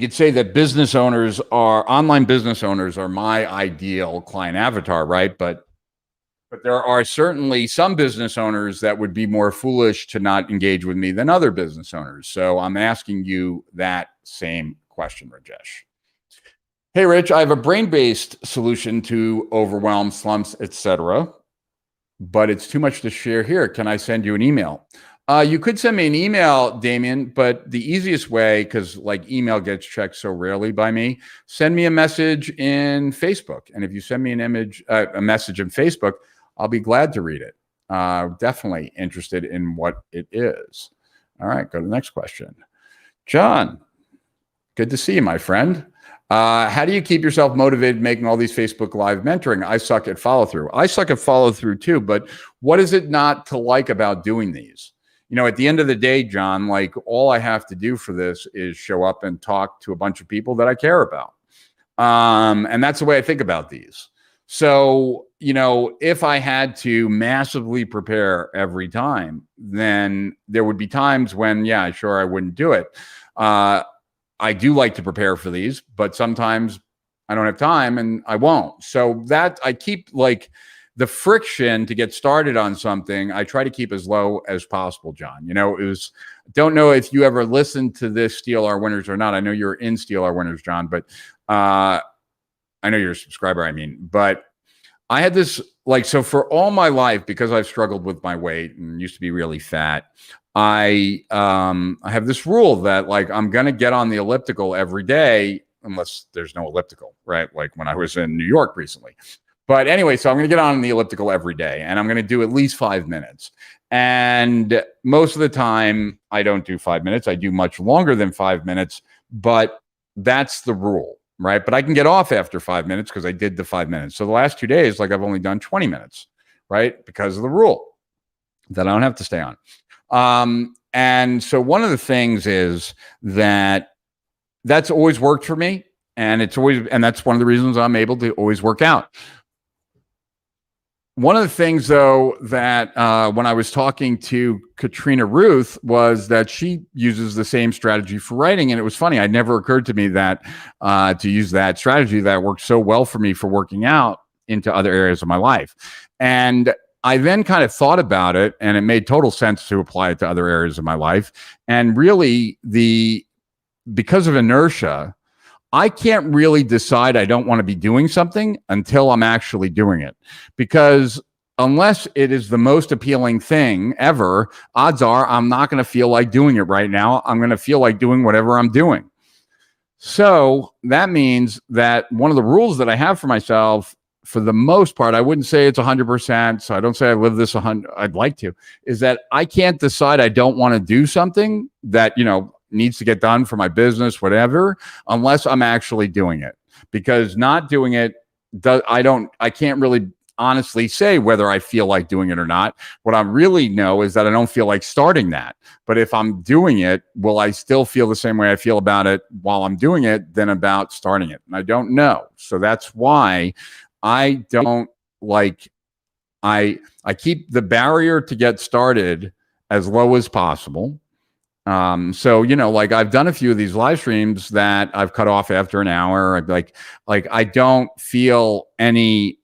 could say that online business owners are my ideal client avatar, right? But there are certainly some business owners that would be more foolish to not engage with me than other business owners. So I'm asking you that same question, Rajesh. Hey, Rich, I have a brain-based solution to overwhelm, slumps, etc., but it's too much to share here. Can I send you an email? You could send me an email, Damien, but the easiest way, because like email gets checked so rarely by me, send me a message in Facebook. And if you send me a message in Facebook, I'll be glad to read it. Definitely interested in what it is. All right, go to the next question. John, good to see you, my friend. How do you keep yourself motivated making all these Facebook Live mentoring? I suck at follow through. I suck at follow through too, but what is it not to like about doing these? At the end of the day, John, like all I have to do for this is show up and talk to a bunch of people that I care about. And that's the way I think about these. So, if I had to massively prepare every time, then there would be times when, yeah, sure, I wouldn't do it. I do like to prepare for these, but sometimes I don't have time and I won't. So that I keep like the friction to get started on something, I try to keep as low as possible, John. Don't know if you ever listened to this Steal Our Winners or not. I know you're in Steal Our Winners, John, but I know you're a subscriber, but I had this, so for all my life, because I've struggled with my weight and used to be really fat, I have this rule that I'm going to get on the elliptical every day, unless there's no elliptical, right? Like when I was in New York recently. But anyway, so I'm going to get on the elliptical every day and I'm going to do at least 5 minutes. And most of the time I don't do 5 minutes. I do much longer than 5 minutes, but that's the rule, right? But I can get off after 5 minutes because I did the 5 minutes. So the last 2 days, I've only done 20 minutes, right? Because of the rule that I don't have to stay on. And so one of the things is that's always worked for me. And that's one of the reasons I'm able to always work out. One of the things, though, that when I was talking to Katrina Ruth was that she uses the same strategy for writing. And it was funny. It never occurred to me that to use that strategy that worked so well for me for working out into other areas of my life. And I then kind of thought about it, and it made total sense to apply it to other areas of my life. And really, because of inertia, I can't really decide I don't want to be doing something until I'm actually doing it. Because unless it is the most appealing thing ever, odds are I'm not going to feel like doing it right now. I'm going to feel like doing whatever I'm doing. So that means that one of the rules that I have for myself, for the most part, I wouldn't say it's 100%. So I don't say I live this 100. I'd like to, is that I can't decide I don't want to do something that, needs to get done for my business, whatever, unless I'm actually doing it. Because not doing it, I can't really honestly say whether I feel like doing it or not. What I really know is that I don't feel like starting that. But if I'm doing it, will I still feel the same way I feel about it while I'm doing it than about starting it? And I don't know. So that's why I don't I keep the barrier to get started as low as possible. So, I've done a few of these live streams that I've cut off after an hour. I don't feel I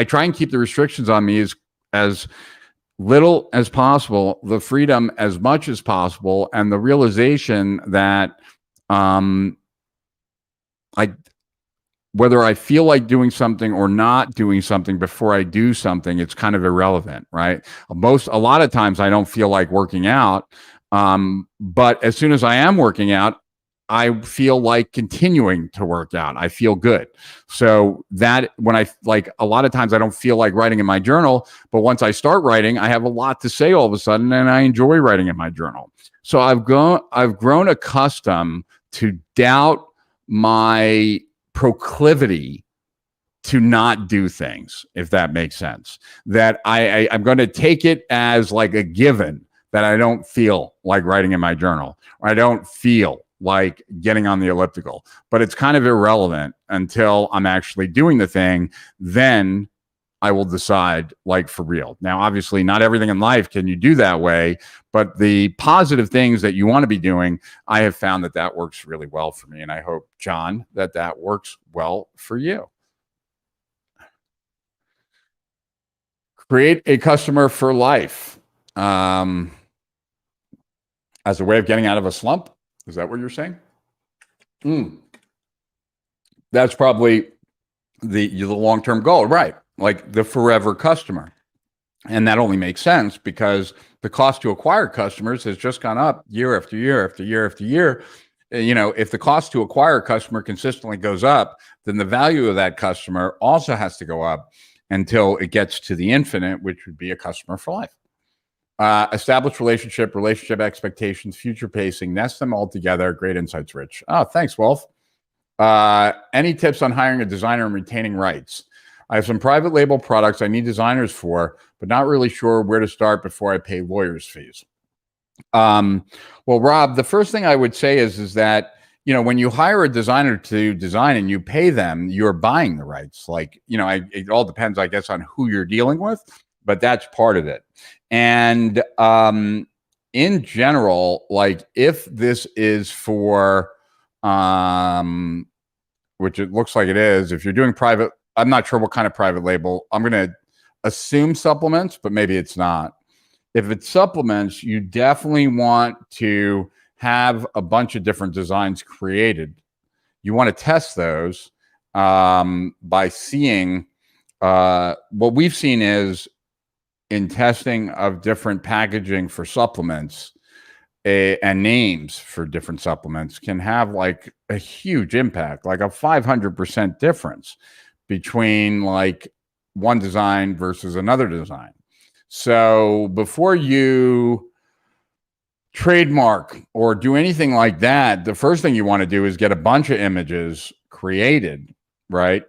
try and keep the restrictions on me as little as possible, the freedom as much as possible, and the realization that, whether I feel like doing something or not doing something before I do something, it's kind of irrelevant, right? A lot of times I don't feel like working out. But as soon as I am working out, I feel like continuing to work out. I feel good. So that when a lot of times I don't feel like writing in my journal, but once I start writing, I have a lot to say all of a sudden, and I enjoy writing in my journal. So I've grown accustomed to doubt my proclivity to not do things, if that makes sense. That I'm going to take it as like a given that I don't feel like writing in my journal, or I don't feel like getting on the elliptical, but it's kind of irrelevant until I'm actually doing the thing. Then I will decide, like, for real. Now, obviously, not everything in life can you do that way, but the positive things that you want to be doing, I have found that that works really well for me. And I hope, John, that that works well for you. Create a customer for life. As a way of getting out of a slump? Is that what you're saying? That's probably the long-term goal, right? Like the forever customer. And that only makes sense because the cost to acquire customers has just gone up year after year after year after year. You know, if the cost to acquire a customer consistently goes up, then the value of that customer also has to go up until it gets to the infinite, which would be a customer for life. Establish relationship expectations, future pacing, nest them all together. Great insights, Rich. Oh, thanks, Wolf. Any tips on hiring a designer and retaining rights? I have some private label products I need designers for, but not really sure where to start before I pay lawyers' fees. Well, Rob, the first thing I would say is that, you know, when you hire a designer to design and you pay them, you're buying the rights. Like, you know, it all depends, I guess, on who you're dealing with, but that's part of it. And in general, like if this is for, which it looks like it is, if you're doing private, I'm not sure what kind of private label. I'm going to assume supplements, but maybe it's not. If it's supplements, you definitely want to have a bunch of different designs created. You want to test those by seeing what we've seen is in testing of different packaging for supplements and names for different supplements can have like a huge impact, like a 500% difference between like one design versus another design. So before you trademark or do anything like that, the first thing you want to do is get a bunch of images created, right?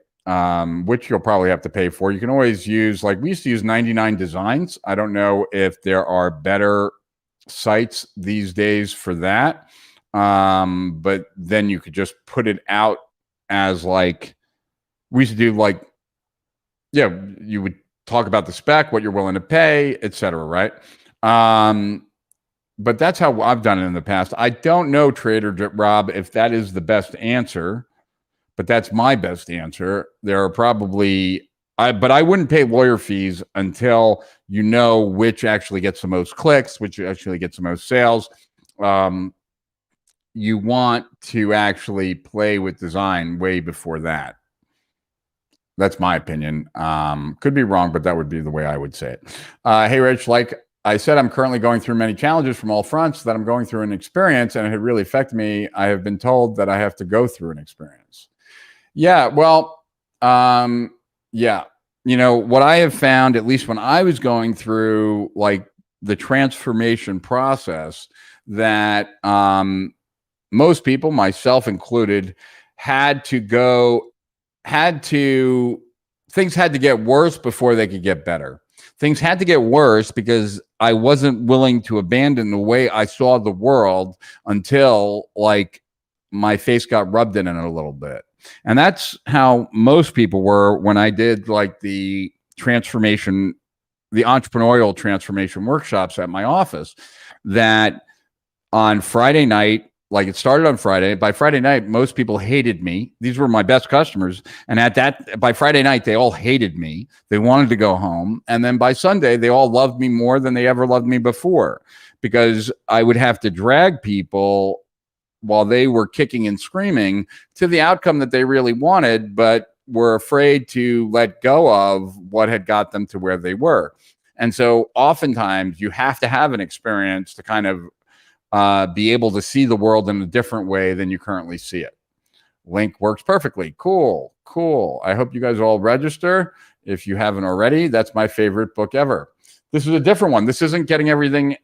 Which you'll probably have to pay for. You can always use, like we used to use 99 Designs. I don't know if there are better sites these days for that. But then you could just put it out as like, we used to do like, yeah, you would talk about the spec, what you're willing to pay, et cetera, right? But that's how I've done it in the past. I don't know, Trader Rob, if that is the best answer, but that's my best answer. There are probably, but I wouldn't pay lawyer fees until you know which actually gets the most clicks, which actually gets the most sales. You want to actually play with design way before that. That's my opinion. Could be wrong, but that would be the way I would say it. Hey, Rich, like I said, I'm currently going through many challenges from all fronts that I'm going through an experience, and it had really affected me. I have been told that I have to go through an experience. Yeah, well, yeah. You know, what I have found, at least when I was going through like the transformation process, that most people, myself included, things had to get worse before they could get better. Things had to get worse because I wasn't willing to abandon the way I saw the world until like my face got rubbed in it a little bit. And that's how most people were when I did like the entrepreneurial transformation workshops at my office. That on Friday night, like it started on Friday. By Friday night, most people hated me. These were my best customers. And by Friday night, they all hated me. They wanted to go home. And then by Sunday, they all loved me more than they ever loved me before, because I would have to drag people while they were kicking and screaming to the outcome that they really wanted, but were afraid to let go of what had got them to where they were. And so oftentimes you have to have an experience to kind of be able to see the world in a different way than you currently see it. Link works perfectly. Cool. I hope you guys all register. If you haven't already, that's my favorite book ever. This is a different one. This isn't getting everything you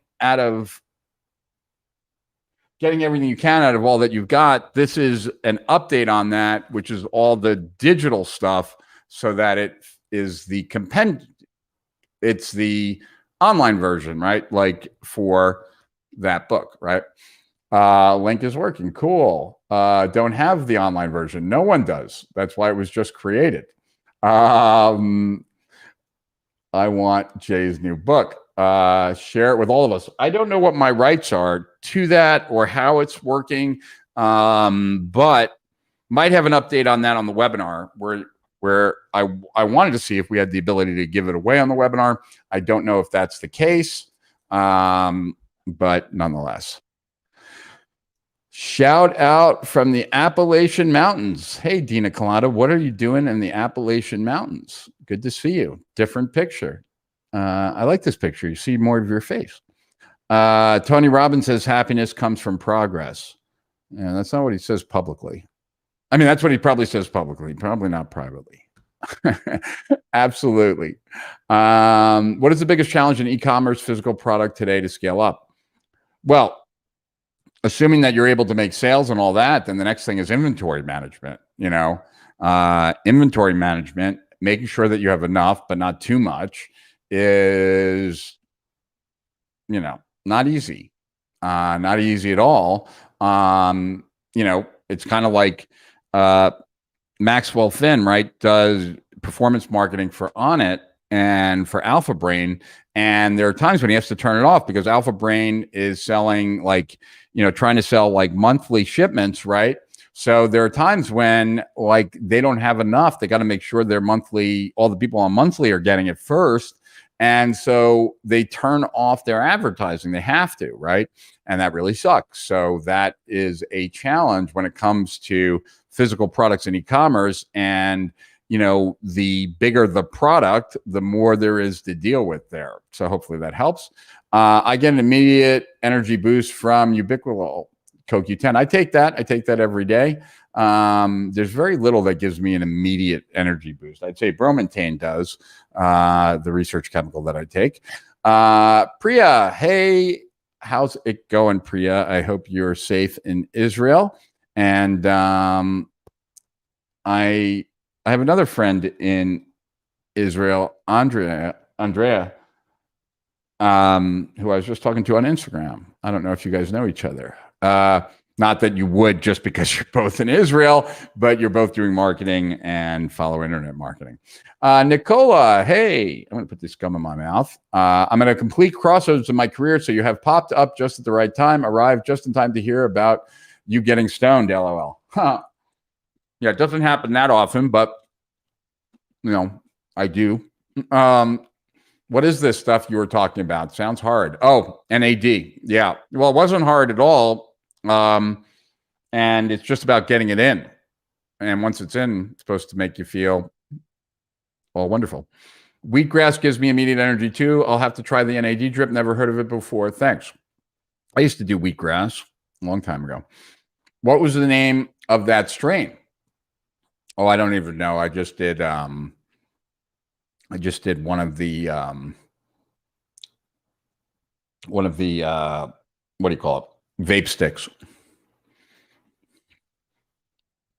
can out of all that you've got. This is an update on that, which is all the digital stuff, so that it is it's the online version, right? Like for that book, right? Link is working. Cool. Don't have the online version. No one does. That's why it was just created. I want Jay's new book. Share it with all of us. I don't know what my rights are to that or how it's working, but might have an update on that on the webinar where I wanted to see if we had the ability to give it away on the webinar. I don't know if that's the case, but nonetheless. Shout out from the Appalachian Mountains. Hey, Dina Colada, what are you doing in the Appalachian Mountains? Good to see you. Different picture. I like this picture. You see more of your face. Tony Robbins says happiness comes from progress. Yeah, that's not what he says publicly. I mean, that's what he probably says publicly, probably not privately. Absolutely. What is the biggest challenge in e-commerce physical product today to scale up? Well, assuming that you're able to make sales and all that, then the next thing is inventory management. Inventory management, making sure that you have enough, but not too much, is, not easy. Not easy at all. It's kind of like Maxwell Finn, right, does performance marketing for Onnit and for Alpha Brain. And there are times when he has to turn it off because Alpha Brain is selling trying to sell like monthly shipments, right? So there are times when like they don't have enough. They got to make sure their monthly, all the people on monthly are getting it first. And so they turn off their advertising. They have to, right? And that really sucks. So that is a challenge when it comes to physical products in e-commerce. And the bigger the product, the more there is to deal with there. So hopefully that helps. I get an immediate energy boost from Ubiquitol CoQ10. I take that every day. There's very little that gives me an immediate energy boost. I'd say bromantane does, the research chemical that I take. Priya, hey, how's it going, Priya? I hope you're safe in Israel. And I have another friend in Israel, Andrea, who I was just talking to on Instagram. I don't know if you guys know each other. Not that you would just because you're both in Israel, but you're both doing marketing and follow internet marketing. Nicola, hey, I'm going to put this gum in my mouth. I'm at a complete crossroads in my career, so you have popped up just at the right time, arrived just in time to hear about you getting stoned, LOL. Huh. Yeah, it doesn't happen that often, but, I do. What is this stuff you were talking about? Sounds hard. Oh, NAD. Yeah. Well, it wasn't hard at all. And it's just about getting it in. And once it's in, it's supposed to make you feel wonderful. Wheatgrass gives me immediate energy too. I'll have to try the NAD drip. Never heard of it before. Thanks. I used to do wheatgrass a long time ago. What was the name of that strain? Oh, I don't even know. I just did one of the what do you call it? Vape sticks.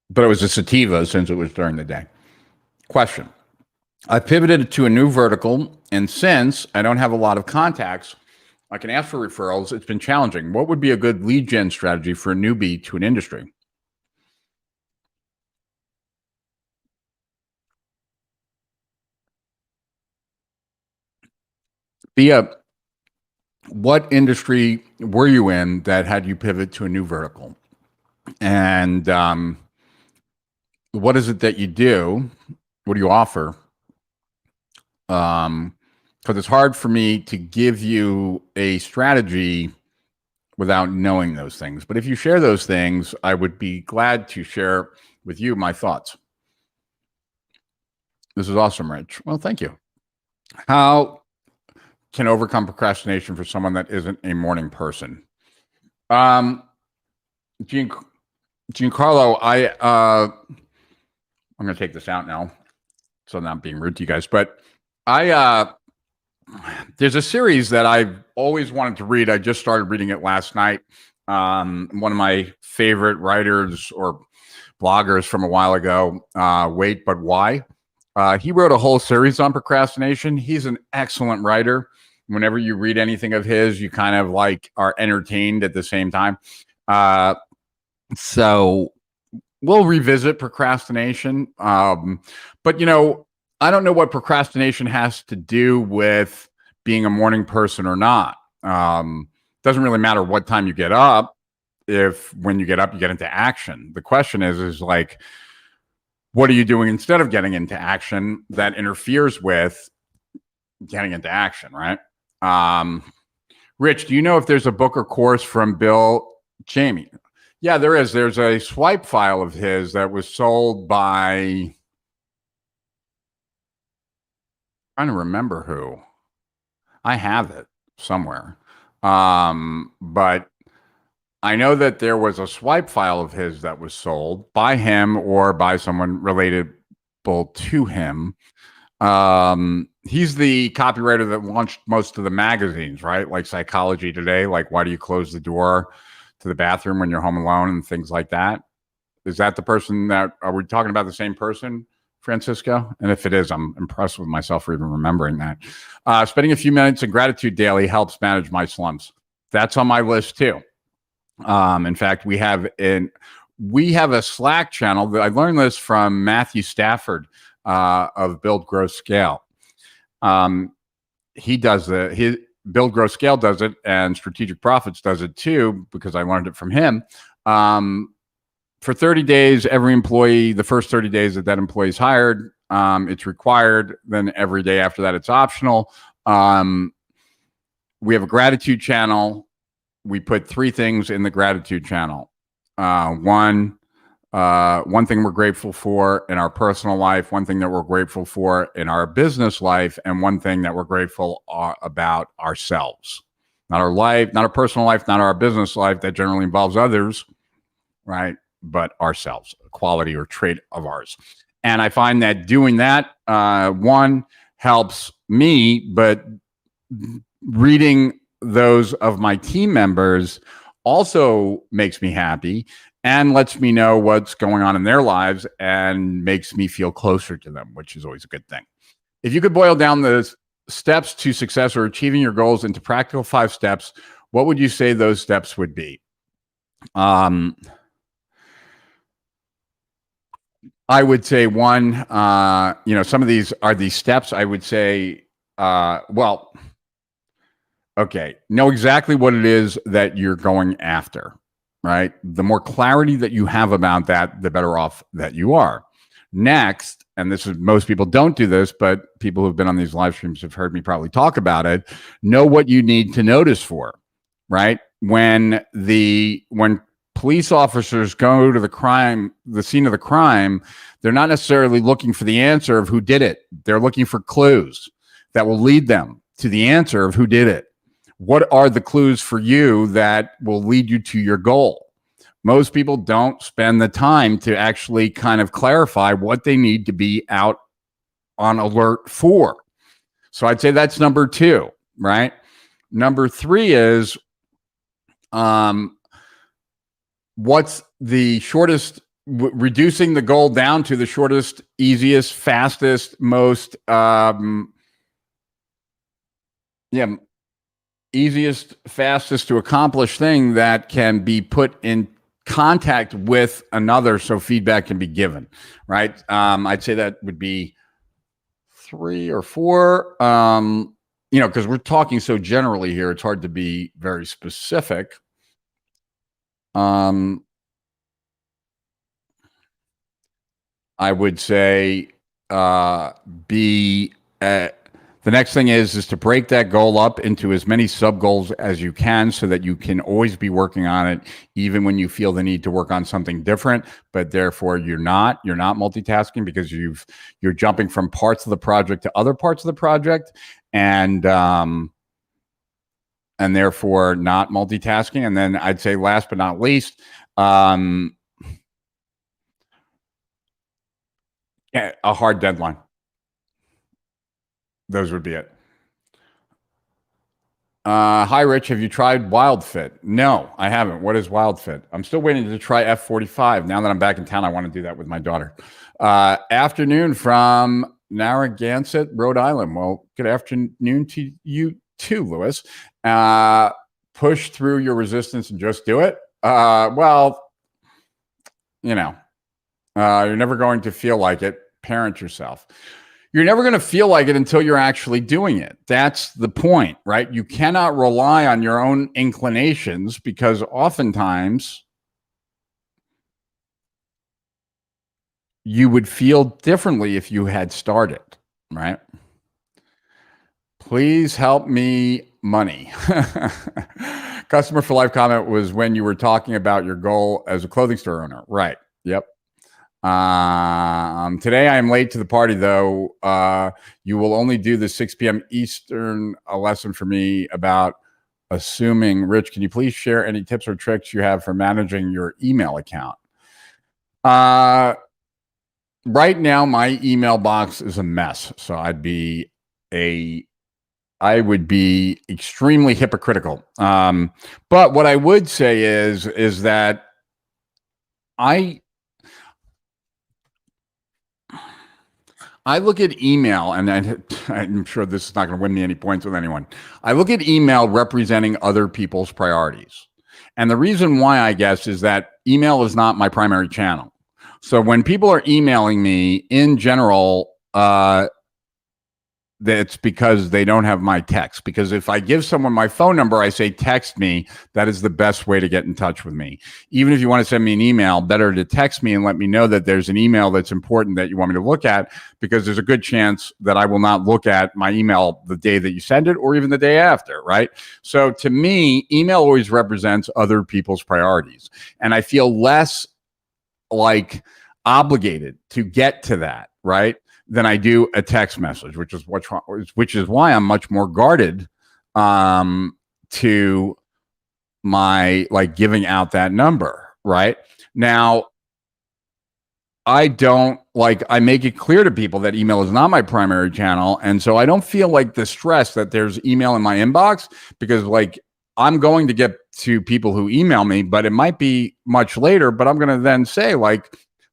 But it was a sativa since it was during the day. Question. I pivoted to a new vertical, and since I don't have a lot of contacts, I can ask for referrals. It's been challenging. What would be a good lead gen strategy for a newbie to an industry? What industry were you in that had you pivot to a new vertical? And what is it that you do? What do you offer? Because it's hard for me to give you a strategy without knowing those things. But if you share those things, I would be glad to share with you my thoughts. This is awesome, Rich. Well, thank you. How can overcome procrastination for someone that isn't a morning person? Giancarlo, I'm going to take this out now, so I'm not being rude to you guys, but there's a series that I've always wanted to read. I just started reading it last night. One of my favorite writers or bloggers from a while ago, Wait But Why. He wrote a whole series on procrastination. He's an excellent writer. Whenever you read anything of his, you kind of like are entertained at the same time. So we'll revisit procrastination. But I don't know what procrastination has to do with being a morning person or not. Doesn't really matter what time you get up. If when you get up, you get into action. The question is like, what are you doing instead of getting into action that interferes with getting into action, right? Rich, do you know if there's a book or course from Bill Jamie? Yeah, there is. There's a swipe file of his that was sold by, I'm trying to remember who. I have it somewhere. But I know that there was a swipe file of his that was sold by him or by someone relatable to him. He's the copywriter that launched most of the magazines, right? Like Psychology Today, like Why Do You Close the Door to the Bathroom When You're Home Alone and things like that. Is that the person that, are we talking about the same person, Francisco? And if it is, I'm impressed with myself for even remembering that. Spending a few minutes in gratitude daily helps manage my slumps. That's on my list too. In fact, we have a Slack channel that I learned this from Matthew Stafford of Build, Grow, Scale. He does Build, Grow, Scale does it, and Strategic Profits does it too, because I learned it from him. For 30 days, every employee, the first 30 days that employee is hired, it's required. Then every day after that, it's optional. We have a gratitude channel. We put 3 things in the gratitude channel. One thing we're grateful for in our personal life, one thing that we're grateful for in our business life, and one thing that we're grateful about ourselves. Not our life, not our personal life, not our business life that generally involves others, right? But ourselves, a quality or trait of ours. And I find that doing that, one, helps me, but reading those of my team members also makes me happy and lets me know what's going on in their lives and makes me feel closer to them, which is always a good thing. If you could boil down the steps to success or achieving your goals into practical 5 steps, what would you say those steps would be? I would say one, some of these are these steps. I would say, okay, know exactly what it is that you're going after, right? The more clarity that you have about that, the better off that you are. Next, and this is, most people don't do this, but people who've been on these live streams have heard me probably talk about it. Know what you need to notice for, right? When police officers go to the scene of the crime, they're not necessarily looking for the answer of who did it. They're looking for clues that will lead them to the answer of who did it. What are the clues for you that will lead you to your goal? Most people don't spend the time to actually kind of clarify what they need to be out on alert for. So I'd say that's number 2, right? Number 3 is, what's the shortest, reducing the goal down to the shortest, easiest, fastest, most, easiest, fastest to accomplish thing that can be put in contact with another so feedback can be given, right? I'd say that would be 3 or 4, because we're talking so generally here, it's hard to be very specific. I would say the next thing is to break that goal up into as many sub goals as you can so that you can always be working on it, even when you feel the need to work on something different, but therefore you're not multitasking because you're jumping from parts of the project to other parts of the project and therefore not multitasking. And then I'd say last but not least, a hard deadline. Those would be it. Hi, Rich. Have you tried WildFit? No, I haven't. What is WildFit? I'm still waiting to try F45. Now that I'm back in town, I want to do that with my daughter. Afternoon from Narragansett, Rhode Island. Well, good afternoon to you too, Lewis. Push through your resistance and just do it. You're never going to feel like it. Parent yourself. You're never going to feel like it until you're actually doing it. That's the point, right? You cannot rely on your own inclinations because oftentimes you would feel differently if you had started, right? Please help me money. Customer for life comment was when you were talking about your goal as a clothing store owner. Right. Yep. Today I am late to the party though. You will only do the 6 p.m. Eastern a lesson for me about assuming. Rich, can you please share any tips or tricks you have for managing your email account? Right now my email box is a mess. So I would be extremely hypocritical. But what I would say is that I look at email, and I'm sure this is not going to win me any points with anyone. I look at email representing other people's priorities. And the reason why, I guess, is that email is not my primary channel. So when people are emailing me in general, that's because they don't have my text. Because if I give someone my phone number, I say, text me. That is the best way to get in touch with me. Even if you want to send me an email, better to text me and let me know that there's an email that's important that you want me to look at, because there's a good chance that I will not look at my email the day that you send it or even the day after, right? So to me, email always represents other people's priorities. And I feel less like obligated to get to that, right, than I do a text message, which is why I'm much more guarded to my giving out that number. Right now, I make it clear to people that email is not my primary channel, and so I don't feel like the stress that there's email in my inbox, because I'm going to get to people who email me, but it might be much later. But I'm going to then say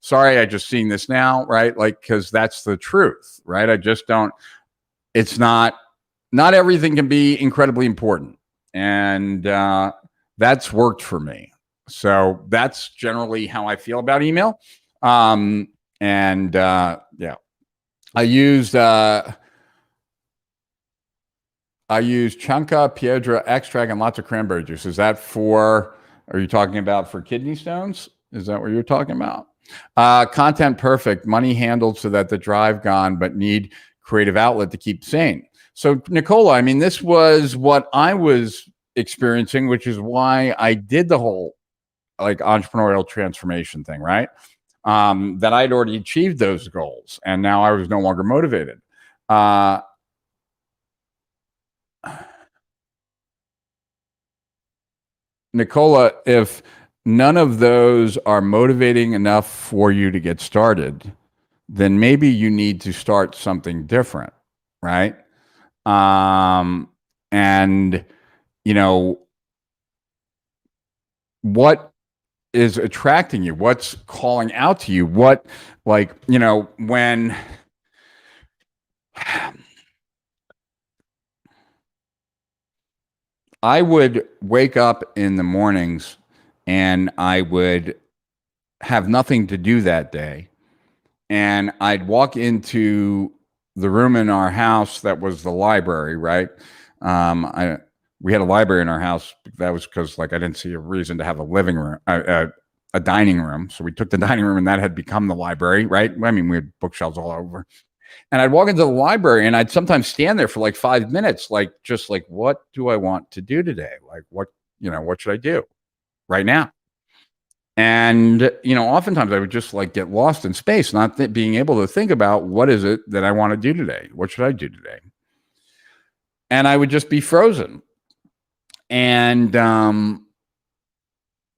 sorry, I just seen this now, right? Because that's the truth, right? I just don't, it's not everything can be incredibly important. And that's worked for me. So that's generally how I feel about email. Yeah, I used Chanca, Piedra extract and lots of cranberry juice. Is that are you talking about for kidney stones? Is that what you're talking about? Content perfect, money handled so that the drive gone, but need creative outlet to keep sane. So Nicola, I mean, this was what I was experiencing, which is why I did the whole entrepreneurial transformation thing, right? That I'd already achieved those goals and now I was no longer motivated. Nicola, if none of those are motivating enough for you to get started, then maybe you need to start something different, right? And what is attracting you? What's calling out to you? What, when I would wake up in the mornings and I would have nothing to do that day, and I'd walk into the room in our house that was the library, right? We had a library in our house. That was because I didn't see a reason to have a living room, a dining room. So we took the dining room and that had become the library, right? I mean, we had bookshelves all over. And I'd walk into the library and I'd sometimes stand there for 5 minutes, what do I want to do today? What should I do right now? And, oftentimes I would just get lost in space, not being able to think about what is it that I want to do today? What should I do today? And I would just be frozen. And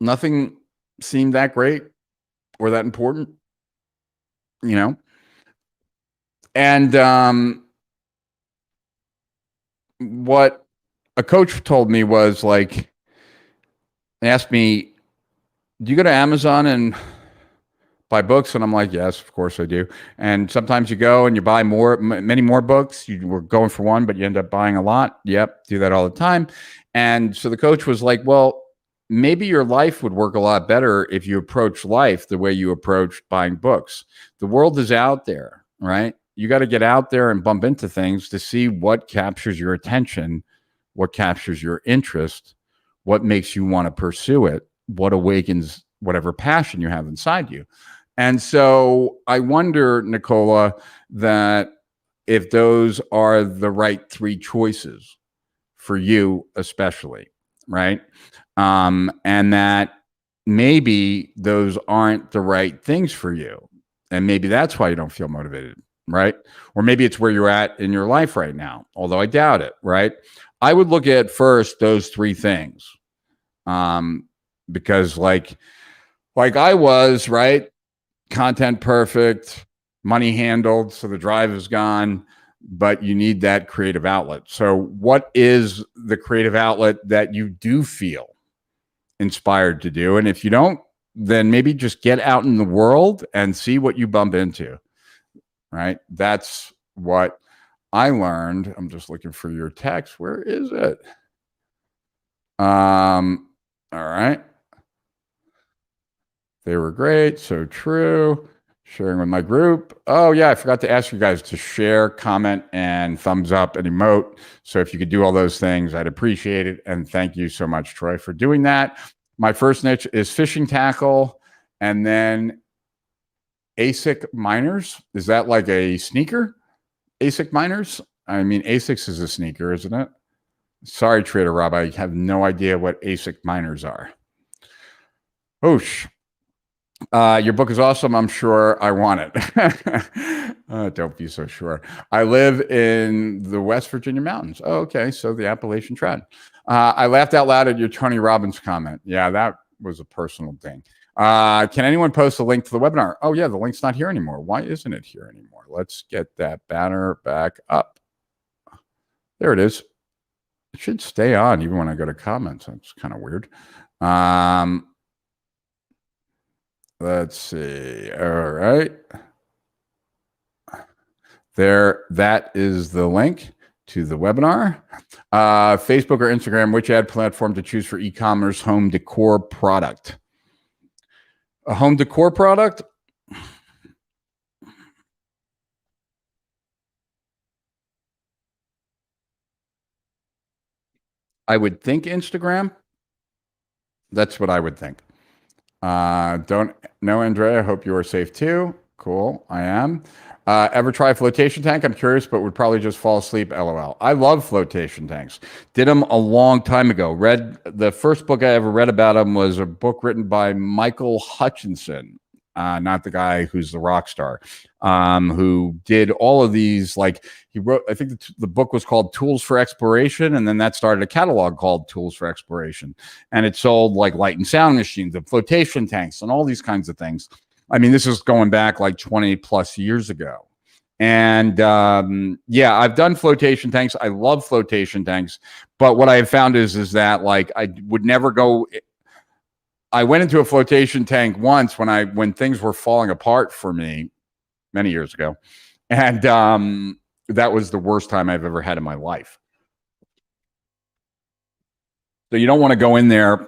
nothing seemed that great or that important, And what a coach told me was they asked me, do you go to Amazon and buy books? And I'm like, yes, of course I do. And sometimes you go and you buy many more books. You were going for one, but you end up buying a lot. Yep, do that all the time. And so the coach was like, well, maybe your life would work a lot better if you approach life the way you approached buying books. The world is out there, right? you got to get out there and bump into things to see what captures your attention, what captures your interest, what makes you want to pursue it, what awakens whatever passion you have inside you. And so I wonder, Nicola, that if those are the right three choices for you, especially, right? And that maybe those aren't the right things for you. And maybe that's why you don't feel motivated, right? Or maybe it's where you're at in your life right now, although I doubt it, right? I would look at first those three things. Because like I was, right? Content perfect, money handled, so the drive is gone, but you need that creative outlet. So what is the creative outlet that you do feel inspired to do? And if you don't, then maybe just get out in the world and see what you bump into, right? That's what I learned. I'm just looking for your text. Where is it? All right. They were great. So true. Sharing with my group. Oh, yeah. I forgot to ask you guys to share, comment, and thumbs up and emote. So if you could do all those things, I'd appreciate it. And thank you so much, Troy, for doing that. My first niche is fishing tackle, and then ASIC miners. Is that like a sneaker? ASIC miners? I mean, ASICs is a sneaker, isn't it? Sorry, Trader Rob. I have no idea what ASIC miners are. Oosh. Your book is awesome. I'm sure I want it. Don't be so sure. I live in the West Virginia mountains. Oh, okay. So the Appalachian Trail. I laughed out loud at your Tony Robbins comment. Yeah, that was a personal thing. Can anyone post a link to the webinar? Oh, yeah, the link's not here anymore. Why isn't it here anymore? Let's get that banner back up. There it is. It should stay on even when I go to comments. That's kind of weird. Let's see. All right. There, that is the link to the webinar. Facebook or Instagram, which ad platform to choose for e-commerce home decor product? A home decor product? I would think Instagram. That's what I would think. Don't know, Andrea. I hope you are safe too. Cool. I am. Ever try a flotation tank? I'm curious, but would probably just fall asleep. LOL. I love flotation tanks. Did them a long time ago. Read the first book I ever read about them was a book written by Michael Hutchinson, not the guy who's the rock star, who did all of these. Like he wrote, I think the book was called Tools for Exploration, and then that started a catalog called Tools for Exploration, and it sold like light and sound machines and flotation tanks and all these kinds of things. I mean, this is going back like 20 plus years ago. And yeah, I've done flotation tanks. I love flotation tanks. But what I have found is that like I would never go. I went into a flotation tank once when things were falling apart for me many years ago. And that was the worst time I've ever had in my life. So you don't want to go in there.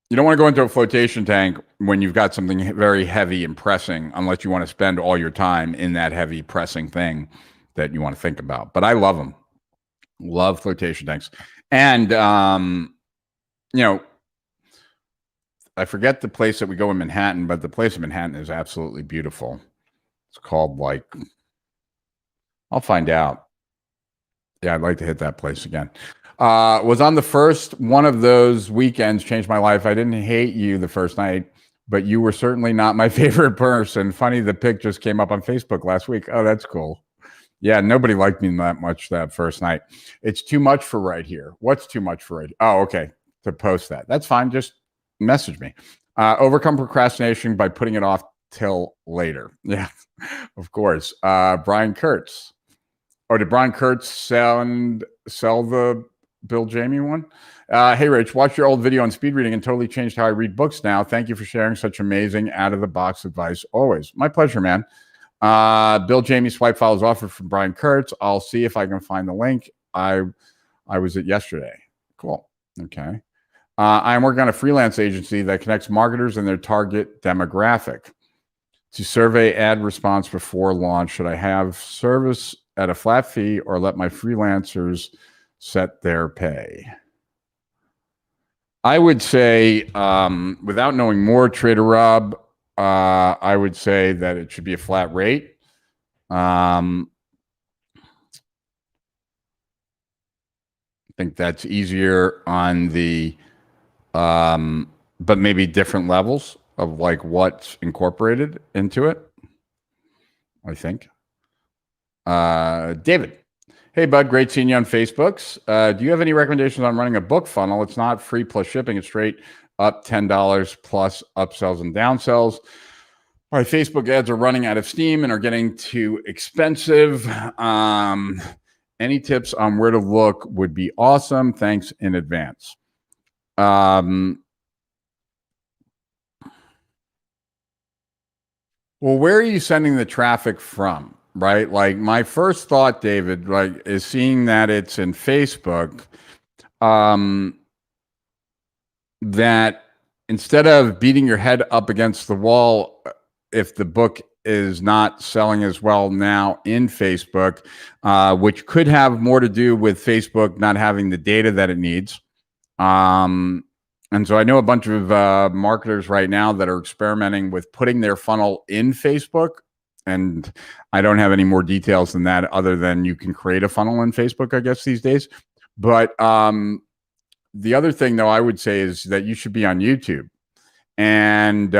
You don't want to go into a flotation tank when you've got something very heavy and pressing, unless you want to spend all your time in that heavy pressing thing that you want to think about. But I love them. Love flotation tanks. And, you know, I forget the place that we go in Manhattan, but the place in Manhattan is absolutely beautiful. It's called like, I'll find out. Yeah, I'd like to hit that place again. Was on the first one of those weekends, changed my life. I didn't hate you the first night, but you were certainly not my favorite person. Funny, the pic just came up on Facebook last week. Oh, that's cool. Yeah, nobody liked me that much that first night. It's too much for right here. What's too much for right? Oh, okay. To post that. That's fine. Just message me. Overcome procrastination by putting it off till later. Yeah, of course. Brian Kurtz. Oh, did Brian Kurtz sell the Bill Jamie one? Hey, Rich, watched your old video on speed reading and totally changed how I read books now. Thank you for sharing such amazing out-of-the-box advice always. My pleasure, man. Bill Jamie swipe files offered from Brian Kurtz. I'll see if I can find the link. I was at yesterday. Cool. Okay. I'm working on a freelance agency that connects marketers and their target demographic. to survey ad response before launch. Should I have service at a flat fee or let my freelancers set their pay? I would say, without knowing more, Trader Rob, I would say that it should be a flat rate. I think that's easier on the, but maybe different levels of like what's incorporated into it, I think. David. Hey, bud, great seeing you on Facebooks. Do you have any recommendations on running a book funnel? It's not free plus shipping. It's straight up $10 plus upsells and downsells. My Facebook ads are running out of steam and are getting too expensive. Any tips on where to look would be awesome. Thanks in advance. Well, where are you sending the traffic from? Right? Like my first thought, David, like is seeing that it's in Facebook, that instead of beating your head up against the wall, if the book is not selling as well now in Facebook, which could have more to do with Facebook not having the data that it needs. And so I know a bunch of marketers right now that are experimenting with putting their funnel in Facebook. And I don't have any more details than that other than you can create a funnel in Facebook, I guess, these days. But the other thing, though, I would say is that you should be on YouTube. And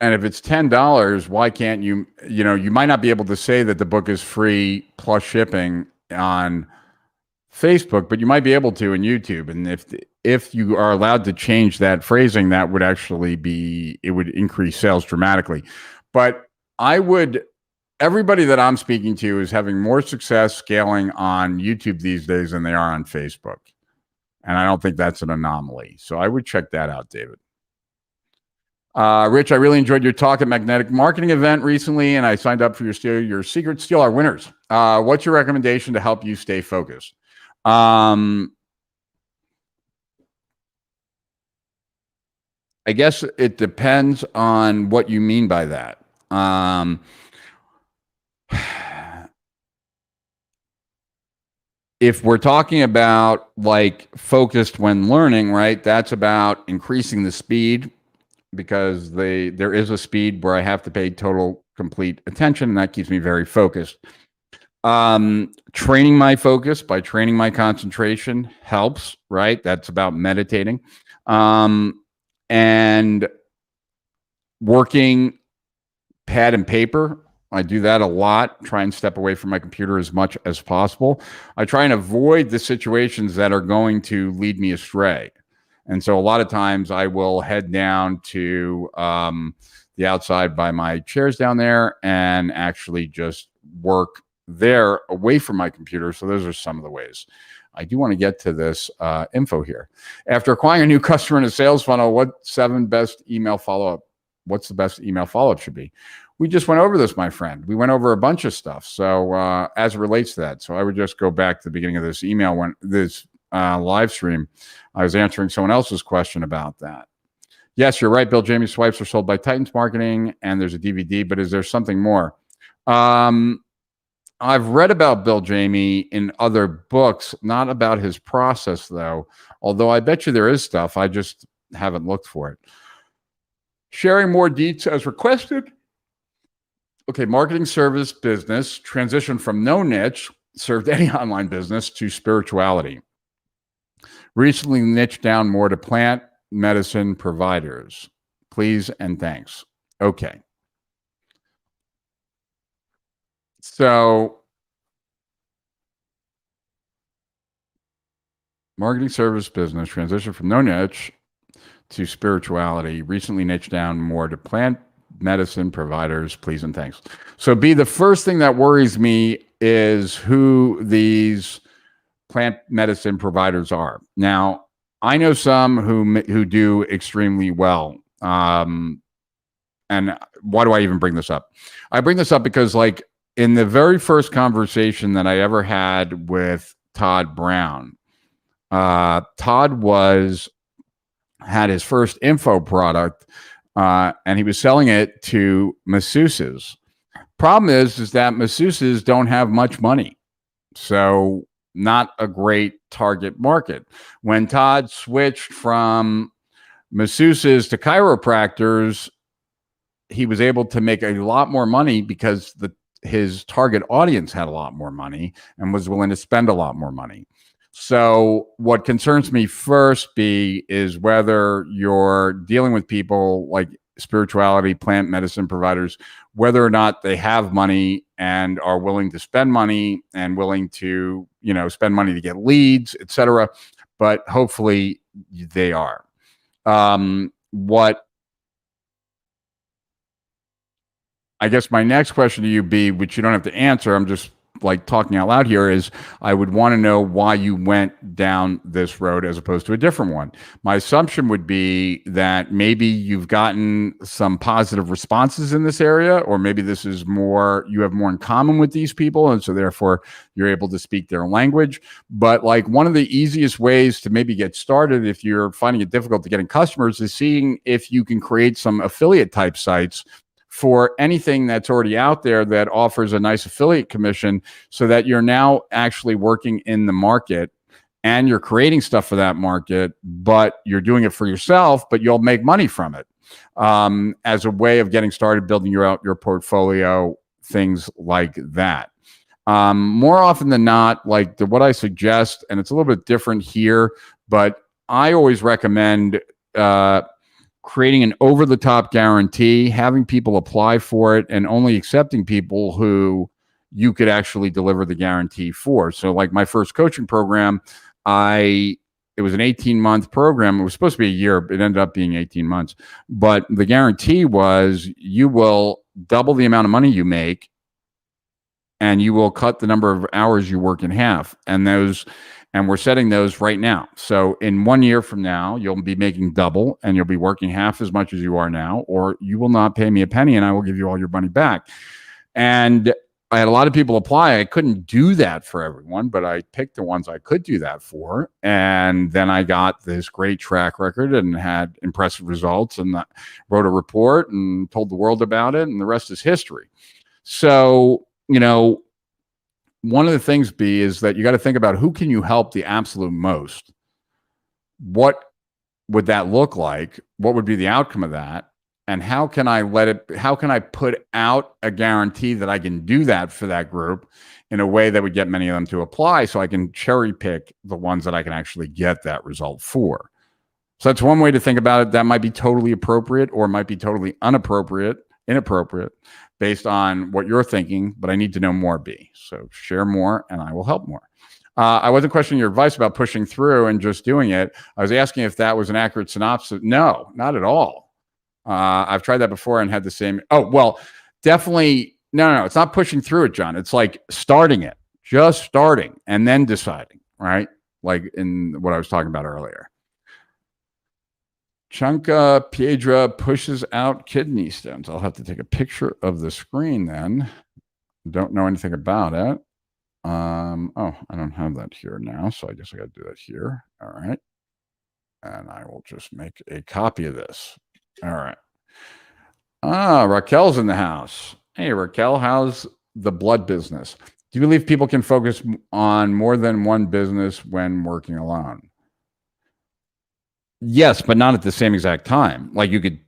if it's $10, why can't you, you might not be able to say that the book is free plus shipping on Facebook, but you might be able to in YouTube. And if you are allowed to change that phrasing, that would actually it would increase sales dramatically. But everybody that I'm speaking to is having more success scaling on YouTube these days than they are on Facebook. And I don't think that's an anomaly. So I would check that out, David. Rich, I really enjoyed your talk at Magnetic Marketing event recently, and I signed up for your secret Steal Our Winners. What's your recommendation to help you stay focused? I guess it depends on what you mean by that. If we're talking about like focused when learning, right? That's about increasing the speed, because there is a speed where I have to pay total complete attention, and that keeps me very focused. Training my focus by training my concentration helps, right? That's about meditating. And working pad and paper. I do that a lot. Try and step away from my computer as much as possible. I try and avoid the situations that are going to lead me astray. And so a lot of times I will head down to the outside by my chairs down there and actually just work there away from my computer. So those are some of the ways. I do want to get to this info here. After acquiring a new customer in a sales funnel, what's the best email follow-up should be? We just went over this, my friend. We went over a bunch of stuff. So as it relates to that, so I would just go back to the beginning of this email when this live stream, I was answering someone else's question about that. Yes, you're right. Bill Jamie swipes are sold by Titans Marketing, and there's a DVD, but is there something more? I've read about Bill Jamie in other books, not about his process, though, although I bet you there is stuff. I just haven't looked for it. Sharing more deets as requested. Okay, marketing service business, transition from no niche, served any online business, to spirituality. Recently niched down more to plant medicine providers. Please and thanks. Okay. So, marketing service business, transition from no niche to spirituality, recently niched down more to plant medicine providers, please and thanks. So the first thing that worries me is who these plant medicine providers are. Now, I know some who do extremely well. And why do I even bring this up? I bring this up because, like, in the very first conversation that I ever had with Todd Brown, Todd was had his first info product, and he was selling it to masseuses. Problem is that masseuses don't have much money, so not a great target market. When Todd switched from masseuses to chiropractors, he was able to make a lot more money because his target audience had a lot more money and was willing to spend a lot more money. So what concerns me first, B, is whether you're dealing with people like spirituality, plant medicine providers, whether or not they have money and are willing to spend money and willing to, spend money to get leads, et cetera. But hopefully they are. What I guess my next question to you, B, which you don't have to answer, I'm just like talking out loud here, is I would want to know why you went down this road as opposed to a different one. My assumption would be that maybe you've gotten some positive responses in this area, or maybe this is more, you have more in common with these people, and so therefore you're able to speak their language. But like one of the easiest ways to maybe get started if you're finding it difficult to get in customers is seeing if you can create some affiliate type sites for anything that's already out there that offers a nice affiliate commission, so that you're now actually working in the market and you're creating stuff for that market, but you're doing it for yourself, but you'll make money from it, as a way of getting started, building out your portfolio, things like that. More often than not, like what I suggest, and it's a little bit different here, but I always recommend creating an over-the-top guarantee, having people apply for it, and only accepting people who you could actually deliver the guarantee for. So like my first coaching program, it was an 18-month program. It was supposed to be a year. It ended up being 18 months. But the guarantee was you will double the amount of money you make, and you will cut the number of hours you work in half. And we're setting those right now. So in 1 year from now, you'll be making double and you'll be working half as much as you are now, or you will not pay me a penny and I will give you all your money back. And I had a lot of people apply. I couldn't do that for everyone, but I picked the ones I could do that for. And then I got this great track record and had impressive results, and wrote a report and told the world about it. And the rest is history. So, one of the things, B, is that you got to think about who can you help the absolute most. What would that look like? What would be the outcome of that? And how can I put out a guarantee that I can do that for that group in a way that would get many of them to apply, so I can cherry pick the ones that I can actually get that result for. So that's one way to think about it. That might be totally appropriate, or might be totally inappropriate, based on what you're thinking, but I need to know more, B. So share more and I will help more. I wasn't questioning your advice about pushing through and just doing it. I was asking if that was an accurate synopsis. No, not at all. I've tried that before and had the same. Oh, well, definitely. No, it's not pushing through it, John. It's like starting it, just starting and then deciding, right? Like in what I was talking about earlier. Chunka Piedra pushes out kidney stones. I'll have to take a picture of the screen then. Don't know anything about it. Oh, I don't have that here now, so I guess I got to do that here. All right. And I will just make a copy of this. All right. Raquel's in the house. Hey, Raquel, how's the blood business? Do you believe people can focus on more than one business when working alone? Yes, but not at the same exact time. Like you could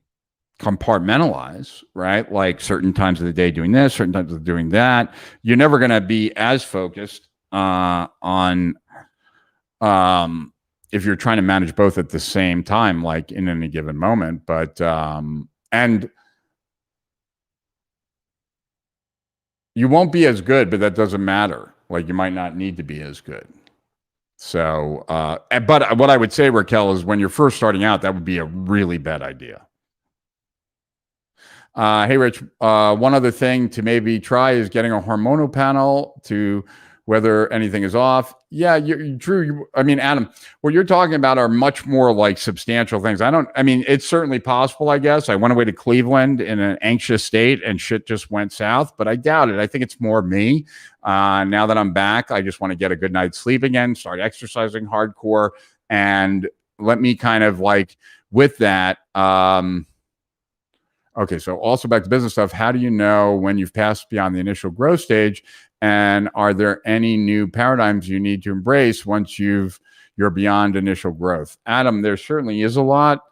compartmentalize, right? Like certain times of the day doing this, certain times of doing that. You're never going to be as focused on if you're trying to manage both at the same time, like in any given moment. But and you won't be as good, but that doesn't matter. Like you might not need to be as good. So, but what I would say, Raquel, is when you're first starting out, that would be a really bad idea. Hey, Rich, one other thing to maybe try is getting a hormonal panel to whether anything is off. Yeah, Drew, Adam, what you're talking about are much more like substantial things. It's certainly possible, I guess. I went away to Cleveland in an anxious state and shit just went south, but I doubt it. I think it's more me. Now that I'm back, I just want to get a good night's sleep again, start exercising hardcore, and let me kind of like with that, okay, so also back to business stuff. How do you know when you've passed beyond the initial growth stage? And are there any new paradigms you need to embrace once you're beyond initial growth? Adam, there certainly is a lot,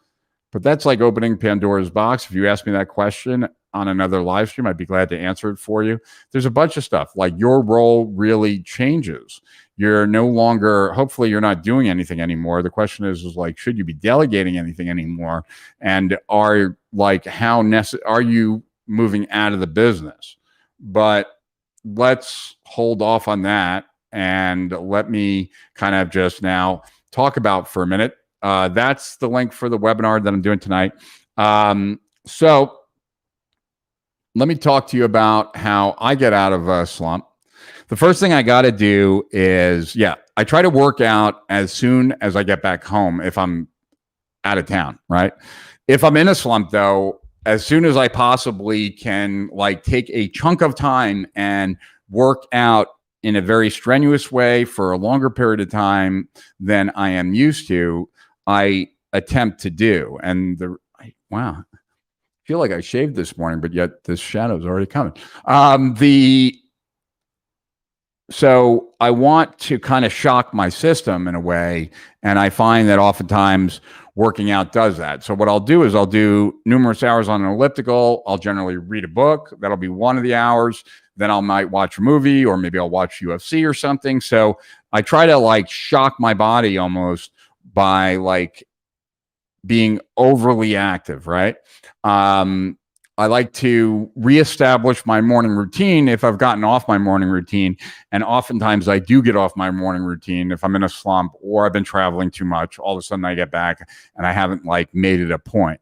but that's like opening Pandora's box. If you ask me that question on another live stream, I'd be glad to answer it for you. There's a bunch of stuff, like your role really changes. You're no longer, hopefully you're not doing anything anymore. The question is like, should you be delegating anything anymore? And are you moving out of the business? But let's hold off on that. And let me kind of just now talk about for a minute. That's the link for the webinar that I'm doing tonight. So let me talk to you about how I get out of a slump. The first thing I got to do is, I try to work out as soon as I get back home if I'm out of town, right? If I'm in a slump, though, as soon as I possibly can, like, take a chunk of time and work out in a very strenuous way for a longer period of time than I am used to, I attempt to do. And wow, I feel like I shaved this morning, but yet this shadow's already coming. So I want to kind of shock my system in a way, and I find that oftentimes working out does that. So what I'll do is I'll do numerous hours on an elliptical. I'll generally read a book. That'll be one of the hours. Then I might watch a movie, or maybe I'll watch UFC or something. So I try to like shock my body almost by like being overly active, right? I like to reestablish my morning routine if I've gotten off my morning routine. And oftentimes I do get off my morning routine if I'm in a slump or I've been traveling too much. All of a sudden I get back and I haven't like made it a point.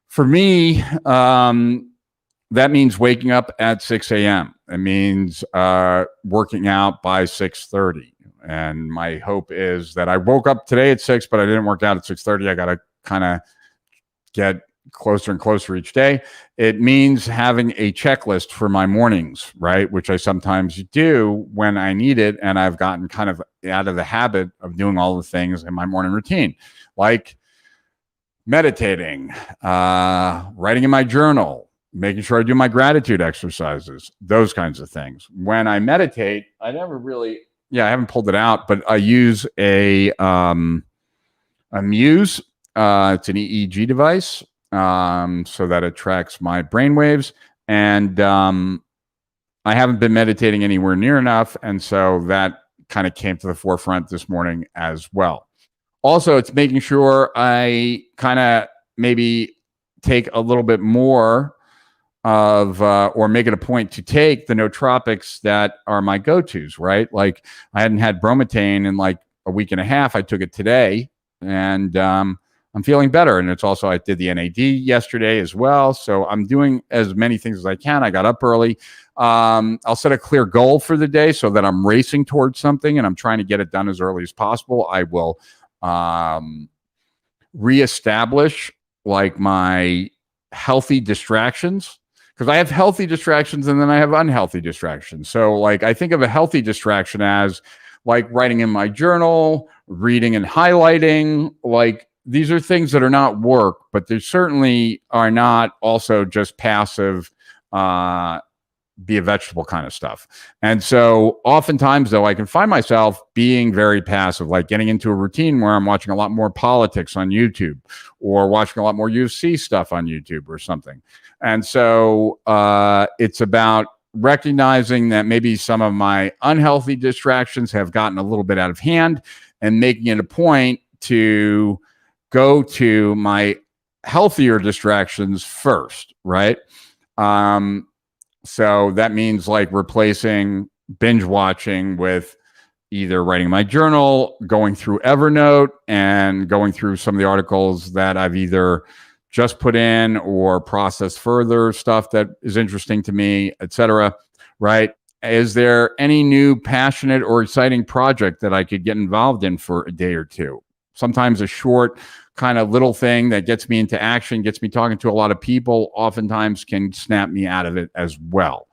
For me, that means waking up at 6 a.m. It means working out by 6:30. And my hope is that I woke up today at 6, but I didn't work out at 6:30. I got to kind of get closer and closer each day. It means having a checklist for my mornings, right? Which I sometimes do when I need it. And I've gotten kind of out of the habit of doing all the things in my morning routine, like meditating, writing in my journal, making sure I do my gratitude exercises, those kinds of things. When I meditate, I never really, I haven't pulled it out, but I use a Muse. It's an EEG device. So that it tracks my brain waves. And I haven't been meditating anywhere near enough. And so that kind of came to the forefront this morning as well. Also, it's making sure I kind of maybe take a little bit more of, or make it a point to take the nootropics that are my go-tos, right? Like I hadn't had bromotain in like a week and a half. I took it today, and I'm feeling better. And it's also, I did the NAD yesterday as well. So I'm doing as many things as I can. I got up early. I'll set a clear goal for the day so that I'm racing towards something and I'm trying to get it done as early as possible. I will reestablish like my healthy distractions, because I have healthy distractions and then I have unhealthy distractions. So like, I think of a healthy distraction as like writing in my journal, reading and highlighting, like, these are things that are not work, but they certainly are not also just passive, be a vegetable kind of stuff. And so oftentimes, though, I can find myself being very passive, like getting into a routine where I'm watching a lot more politics on YouTube or watching a lot more UFC stuff on YouTube or something. And so it's about recognizing that maybe some of my unhealthy distractions have gotten a little bit out of hand and making it a point to go to my healthier distractions first, right? So that means like replacing binge watching with either writing my journal, going through Evernote, and going through some of the articles that I've either just put in or processed further, stuff that is interesting to me, etc. Right? Is there any new passionate or exciting project that I could get involved in for a day or two? Sometimes a short kind of little thing that gets me into action, gets me talking to a lot of people, oftentimes can snap me out of it as well,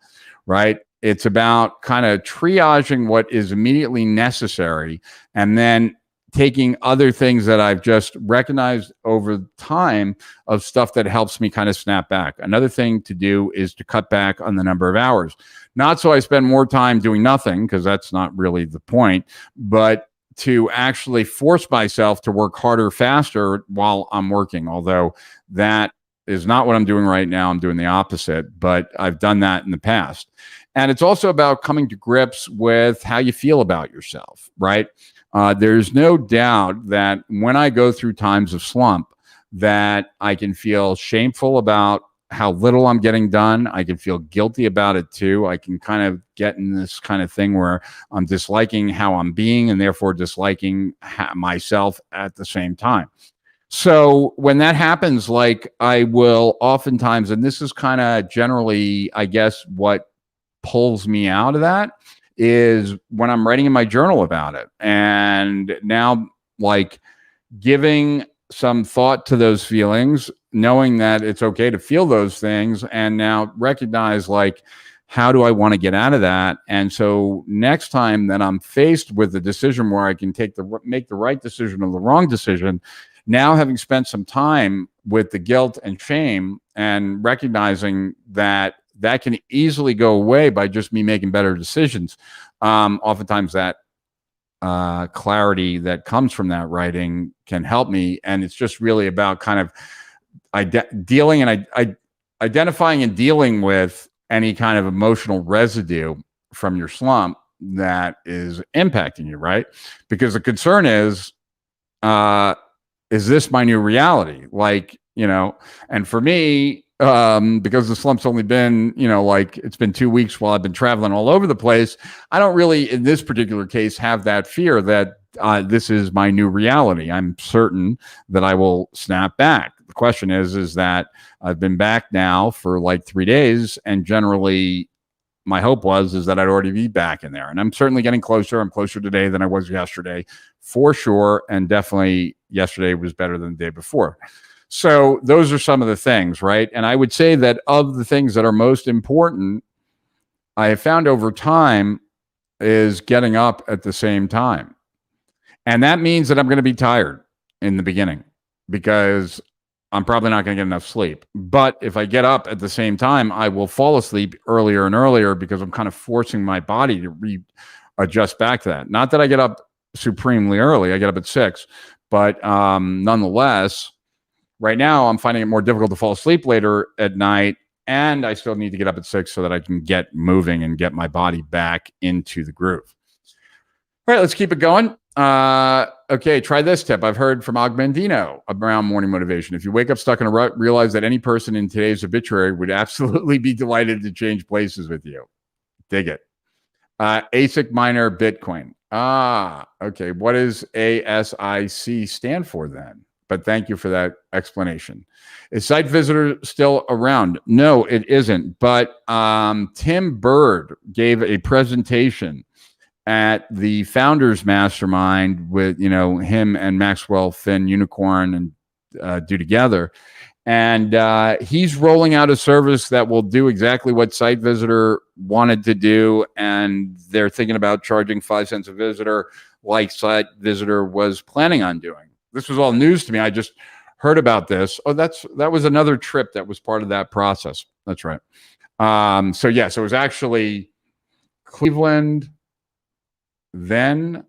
right? It's about kind of triaging what is immediately necessary and then taking other things that I've just recognized over time of stuff that helps me kind of snap back. Another thing to do is to cut back on the number of hours. Not so I spend more time doing nothing, because that's not really the point, but to actually force myself to work harder, faster while I'm working. Although that is not what I'm doing right now. I'm doing the opposite, but I've done that in the past. And it's also about coming to grips with how you feel about yourself, right? There's no doubt that when I go through times of slump, that I can feel shameful about how little I'm getting done. I can feel guilty about it too. I can kind of get in this kind of thing where I'm disliking how I'm being and therefore disliking myself at the same time. So when that happens, like I will oftentimes, and this is kind of generally, I guess, what pulls me out of that is when I'm writing in my journal about it. And now, like, giving some thought to those feelings, knowing that it's okay to feel those things, and now recognize, like, how do I want to get out of that? And so next time that I'm faced with a decision where I can make the right decision or the wrong decision, now having spent some time with the guilt and shame and recognizing that that can easily go away by just me making better decisions. Oftentimes that clarity that comes from that writing can help me. And it's just really about kind of identifying and dealing with any kind of emotional residue from your slump that is impacting you, right? Because the concern is this my new reality? Like, and for me, because the slump's only been, like, it's been 2 weeks while I've been traveling all over the place, I don't really, in this particular case, have that fear that this is my new reality. I'm certain that I will snap back. The question is that I've been back now for like 3 days, and generally my hope is that I'd already be back in there. And I'm certainly getting closer. I'm closer today than I was yesterday, for sure. And definitely yesterday was better than the day before. So those are some of the things, right? And I would say that of the things that are most important, I have found over time, is getting up at the same time. And that means that I'm going to be tired in the beginning because I'm probably not going to get enough sleep. But if I get up at the same time, I will fall asleep earlier and earlier because I'm kind of forcing my body to readjust back to that. Not that I get up supremely early. I get up at 6. But nonetheless, right now I'm finding it more difficult to fall asleep later at night. And I still need to get up at 6 so that I can get moving and get my body back into the groove. All right, let's keep it going. Okay, try this tip. I've heard from Augmendino around morning motivation. If you wake up stuck in a rut, realize that any person in today's obituary would absolutely be delighted to change places with you. Dig it. ASIC miner Bitcoin. Okay. What does ASIC stand for then? But thank you for that explanation. Is Site Visitor still around? No, it isn't. But Tim Bird gave a presentation at the Founders Mastermind with, him and Maxwell Finn Unicorn and do together. And he's rolling out a service that will do exactly what Site Visitor wanted to do. And they're thinking about charging 5 cents a visitor like Site Visitor was planning on doing. This was all news to me. I just heard about this. Oh, that was another trip that was part of that process. That's right. So it was actually Cleveland. Then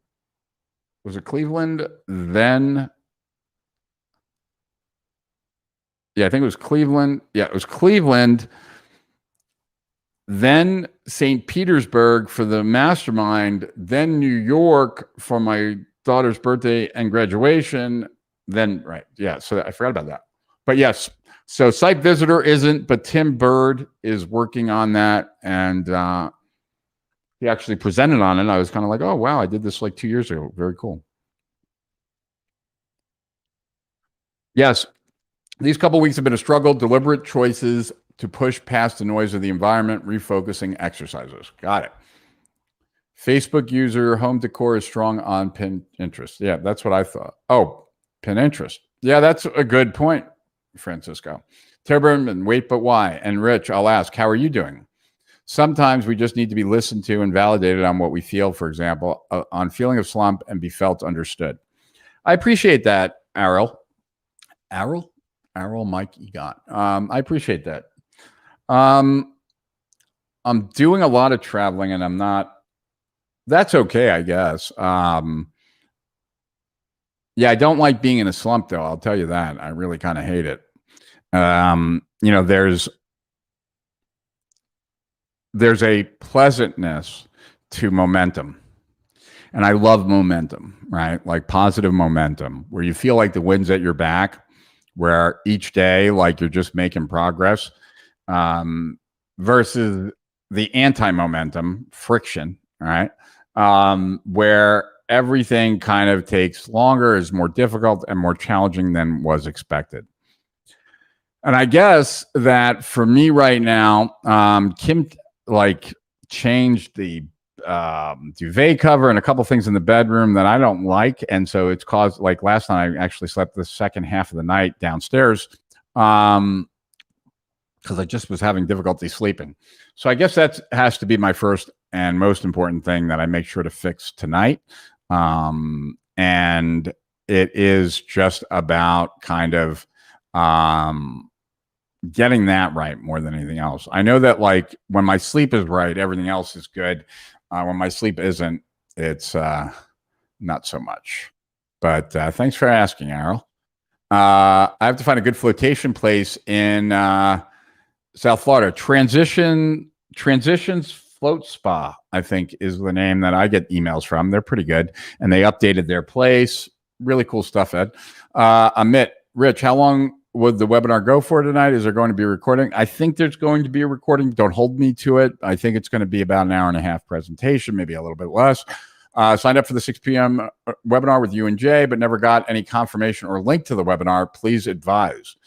was it Cleveland? Then, yeah, I think it was Cleveland. Yeah, it was Cleveland. Then St. Petersburg for the mastermind. Then New York for my daughter's birthday and graduation. Then, right. Yeah. So I forgot about that. But yes. So Site Visitor isn't, but Tim Bird is working on that. And, he actually presented on it. I was kind of like, oh, wow, I did this like 2 years ago. Very cool. Yes. These couple of weeks have been a struggle. Deliberate choices to push past the noise of the environment, refocusing exercises. Got it. Facebook user home decor is strong on Pinterest. Yeah, that's what I thought. Oh, Pinterest. Yeah, that's a good point, Francisco. Terberman, wait, but why? And Rich, I'll ask, how are you doing? Sometimes we just need to be listened to and validated on what we feel, for example, on feeling of slump and be felt understood. I appreciate that, Errol. Errol, Mike Egot. I appreciate that. I'm doing a lot of traveling, and I'm not. That's okay, I guess. Yeah, I don't like being in a slump, though. I'll tell you that. I really kind of hate it. There's a pleasantness to momentum. And I love momentum, right? Like positive momentum, where you feel like the wind's at your back, where each day, like you're just making progress, versus the anti-momentum, friction, right? Where everything kind of takes longer, is more difficult and more challenging than was expected. And I guess that for me right now, Kim changed the duvet cover and a couple things in the bedroom that I don't like, and so it's caused, like last night I actually slept the second half of the night downstairs because I just was having difficulty sleeping. So I guess that has to be my first and most important thing that I make sure to fix tonight. And it is just about kind of getting that right more than anything else. I know that like when my sleep is right, everything else is good. When my sleep isn't, it's not so much. But thanks for asking, Errol. I have to find a good flotation place in South Florida. Transitions Float Spa, I think, is the name that I get emails from. They're pretty good, and they updated their place. Really cool stuff, Ed. Amit, Rich, how long would the webinar go for tonight? Is there going to be a recording? I think there's going to be a recording. Don't hold me to it. I think it's going to be about an hour and a half presentation, maybe a little bit less. Signed up for the 6 p.m. webinar with you and Jay, but never got any confirmation or link to the webinar. Please advise.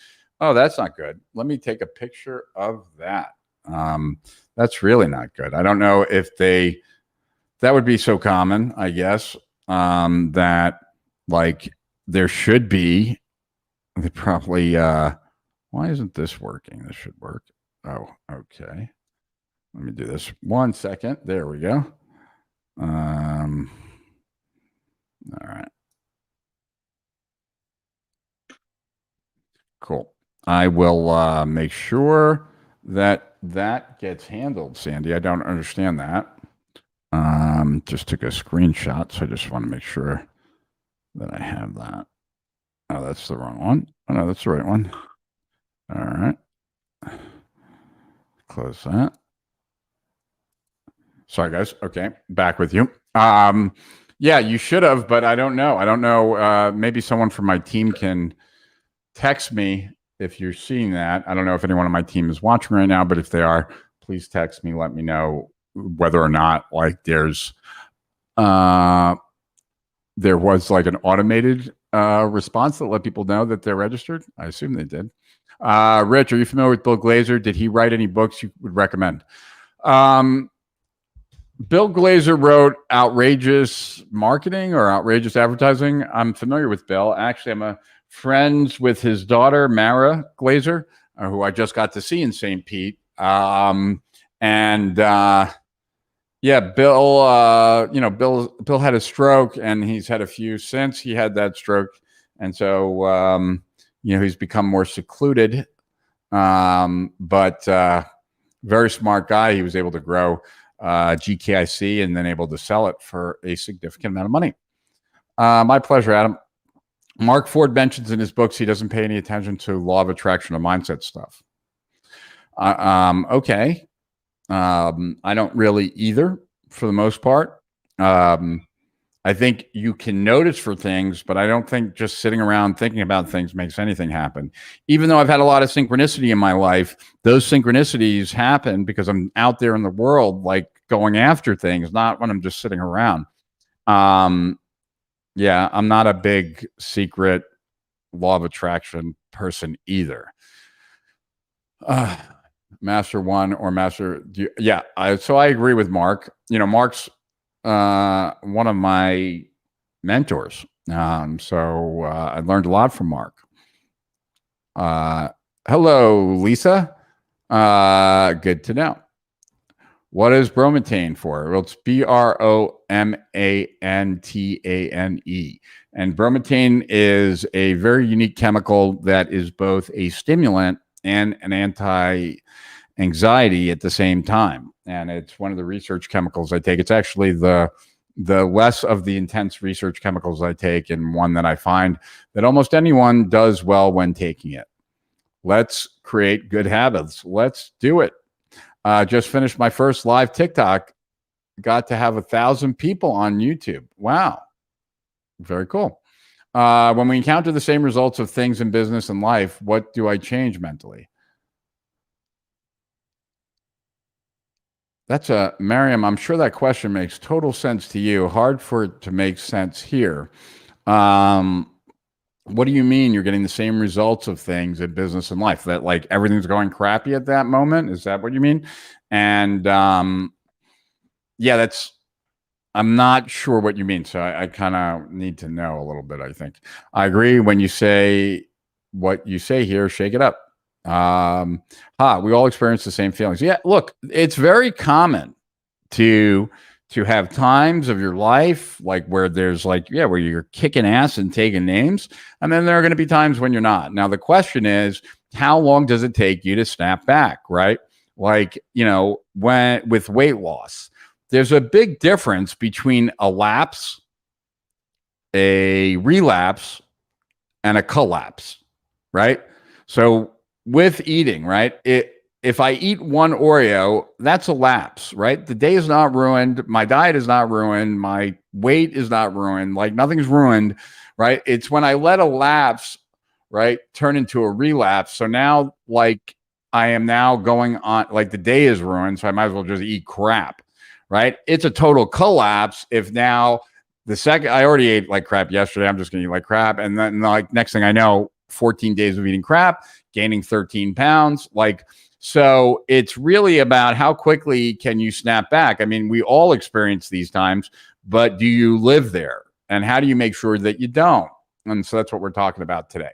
Oh, that's not good. Let me take a picture of that. That's really not good. I don't know if that would be so common, I guess, that like there should be. They probably, why isn't this working? This should work. Oh, okay. Let me do this. 1 second. There we go. All right. Cool. I will make sure that gets handled, Sandy. I don't understand that. Just took a screenshot, so I just want to make sure that I have that. Oh, that's the wrong one. Oh, no, that's the right one. All right. Close that. Sorry, guys. Okay, back with you. Yeah, you should have, but I don't know. I don't know. Maybe someone from my team can text me if you're seeing that. I don't know if anyone on my team is watching right now, but if they are, please text me. Let me know whether or not like there was like an automated response that let people know that they're registered. I assume they did. Rich, are you familiar with Bill Glazer? Did he write any books you would recommend? Bill Glazer wrote Outrageous Marketing or Outrageous Advertising. I'm familiar with Bill. Actually, I'm friends with his daughter, Mara Glazer, who I just got to see in St. Pete. Yeah, Bill, Bill had a stroke, and he's had a few since he had that stroke. And so, he's become more secluded, but very smart guy. He was able to grow GKIC and then able to sell it for a significant amount of money. My pleasure, Adam. Mark Ford mentions in his books he doesn't pay any attention to law of attraction or mindset stuff. Okay. I don't really either, for the most part. I think you can notice for things, but I don't think just sitting around thinking about things makes anything happen. Even though I've had a lot of synchronicity in my life, those synchronicities happen because I'm out there in the world, like going after things, not when I'm just sitting around. Yeah, I'm not a big secret law of attraction person either. Master one or master. Yeah. So I agree with Mark. Mark's one of my mentors. So I learned a lot from Mark. Hello, Lisa. Good to know. What is bromotain for? Well, it's BROMOTANE. bromantane. And bromontane is a very unique chemical that is both a stimulant and an anti-anxiety at the same time. And it's one of the research chemicals I take. It's actually the less of the intense research chemicals I take, and one that I find that almost anyone does well when taking it. Let's create good habits. Let's do it. Just finished my first live TikTok. Got to have 1,000 people on YouTube. Wow. Very cool. When we encounter the same results of things in business and life, what do I change mentally? That's Miriam, I'm sure that question makes total sense to you. Hard for it to make sense here. What do you mean you're getting the same results of things in business and life? That like everything's going crappy at that moment? Is that what you mean? And yeah, I'm not sure what you mean. So I kind of need to know a little bit, I think. I agree when you say what you say here, shake it up. We all experience the same feelings. Yeah, look, it's very common to have times of your life like where there's like, yeah, where you're kicking ass and taking names. And then there are going to be times when you're not. Now, the question is, how long does it take you to snap back, right? Like, you know, when with weight loss, there's a big difference between a lapse, a relapse, and a collapse, right? So with eating, right? If I eat one Oreo, that's a lapse, right? The day is not ruined. My diet is not ruined. My weight is not ruined. Like nothing's ruined, right? It's when I let a lapse, right, turn into a relapse. So now, like, I am now going on, like, the day is ruined. So I might as well just eat crap, right? It's a total collapse if now the second I already ate like crap yesterday, I'm just going to eat like crap. And then, like, next thing I know, 14 days of eating crap, gaining 13 pounds. Like, so it's really about how quickly can you snap back? I mean, we all experience these times, but do you live there? And how do you make sure that you don't? And so that's what we're talking about today.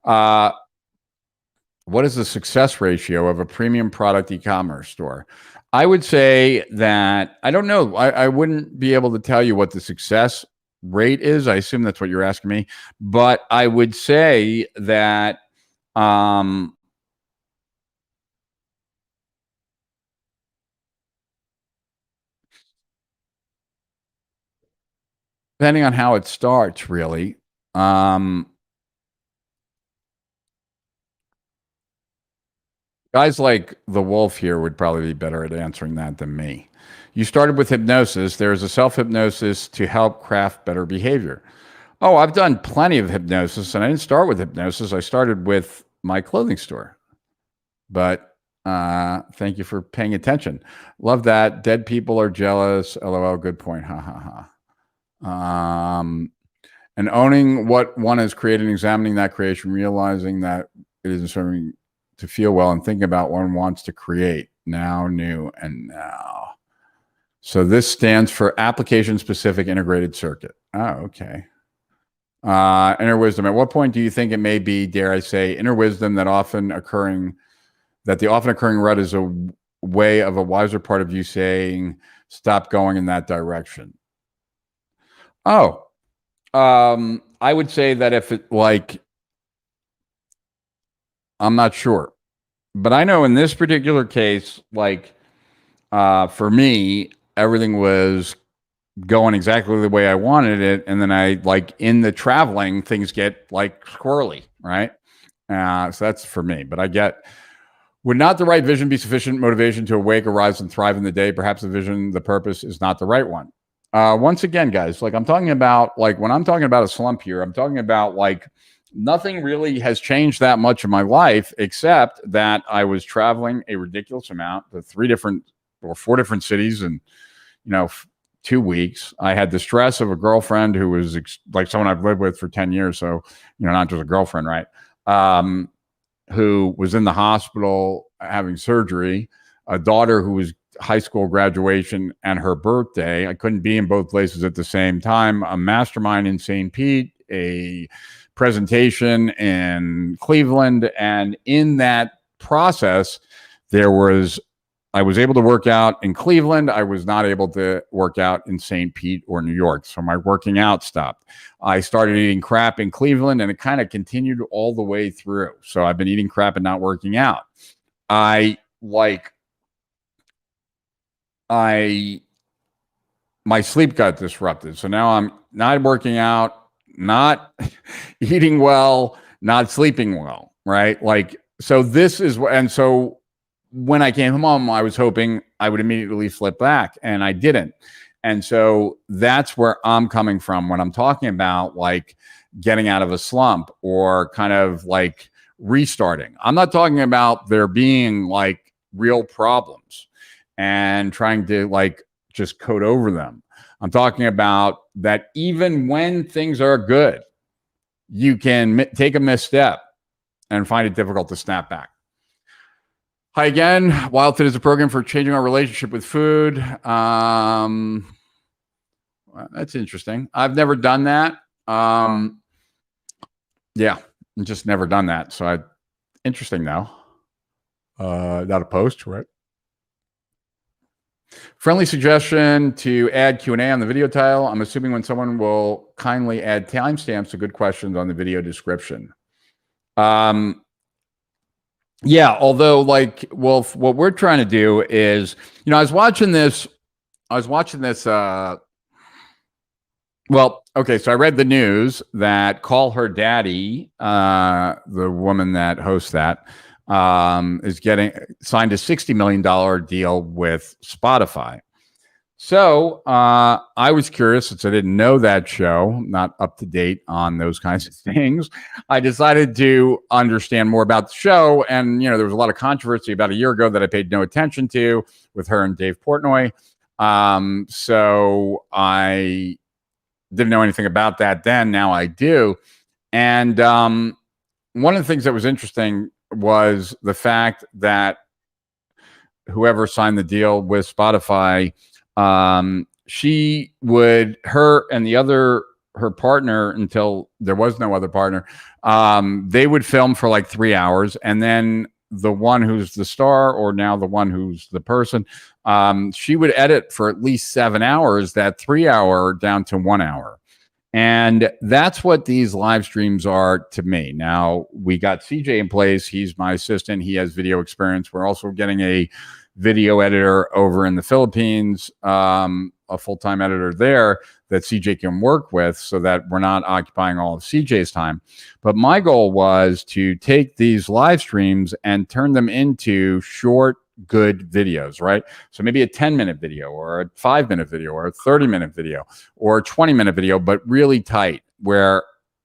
What is the success ratio of a premium product e-commerce store? I would say that, I don't know. I wouldn't be able to tell you what the success rate is. I assume that's what you're asking me. But I would say that depending on how it starts, really. Guys like the Wolf here would probably be better at answering that than me. You started with hypnosis. There is a self-hypnosis to help craft better behavior. Oh, I've done plenty of hypnosis, and I didn't start with hypnosis. I started with my clothing store. But thank you for paying attention. Love that. Dead people are jealous. LOL. Good point. Ha ha ha. And owning what one has created, examining that creation, realizing that it isn't serving to feel well, and thinking about what one wants to create now, new, and now. So this stands for application specific integrated circuit. Oh, okay. Inner wisdom. At what point do you think it may be, dare I say, inner wisdom that the often occurring rut is a way of a wiser part of you saying, stop going in that direction? Oh, I would say that if it, like, I'm not sure, but I know in this particular case, like, for me, everything was going exactly the way I wanted it. And then I, like, in the traveling, things get like squirrely, right? So that's for me. But I get, would not the right vision be sufficient motivation to awake, arise, and thrive in the day? Perhaps the vision, the purpose is not the right one. Once again, guys, like, I'm talking about, like, when I'm talking about a slump here, I'm talking about, like, nothing really has changed that much in my life, except that I was traveling a ridiculous amount to 4 different cities in, 2 weeks. I had the stress of a girlfriend who was like someone I've lived with for 10 years. So, not just a girlfriend, right? Who was in the hospital having surgery, a daughter who was high school graduation and her birthday. I couldn't be in both places at the same time. A mastermind in St. Pete, a presentation in Cleveland. And in that process, there was I was able to work out in Cleveland. I was not able to work out in St. Pete or New York. So my working out stopped. I started eating crap in Cleveland, and it kind of continued all the way through. So I've been eating crap and not working out. My sleep got disrupted. So now I'm not working out, not eating well, not sleeping well, right? Like, so this is, and so when I came home, I was hoping I would immediately flip back, and I didn't. And so that's where I'm coming from when I'm talking about like getting out of a slump or kind of like restarting. I'm not talking about there being like real problems and trying to like just code over them. I'm talking about that even when things are good, you can take a misstep and find it difficult to snap back. Hi again. WildFit is a program for changing our relationship with food. That's interesting. I've never done that. Yeah, just never done that. So interesting though. Not a post, right? Friendly suggestion to add Q&A on the video title. I'm assuming when someone will kindly add timestamps to good questions on the video description. Yeah, although like, well, what we're trying to do is, you know, I was watching this, well, okay, so I read the news that Call Her Daddy, the woman that hosts that, is getting signed a $60 million deal with Spotify. So I was curious, since I didn't know that show, not up to date on those kinds of things. I decided to understand more about the show. And, you know, there was a lot of controversy about a year ago that I paid no attention to with her and Dave Portnoy. So I didn't know anything about that then. Now I do. And one of the things that was interesting was the fact that whoever signed the deal with Spotify, her and her partner, until there was no other partner, they would film for like 3 hours, and then the one who's the star, or now the one who's the person, she would edit for at least 7 hours, that 3 hour down to 1 hour. And that's what these live streams are to me. Now, we got CJ in place. He's my assistant. He has video experience. We're also getting a video editor over in the Philippines, a full-time editor there that CJ can work with, so that we're not occupying all of CJ's time. But my goal was to take these live streams and turn them into short, good videos, right? So maybe a 10-minute video, or a 5-minute video, or a 30-minute video, or a 20-minute video, but really tight, where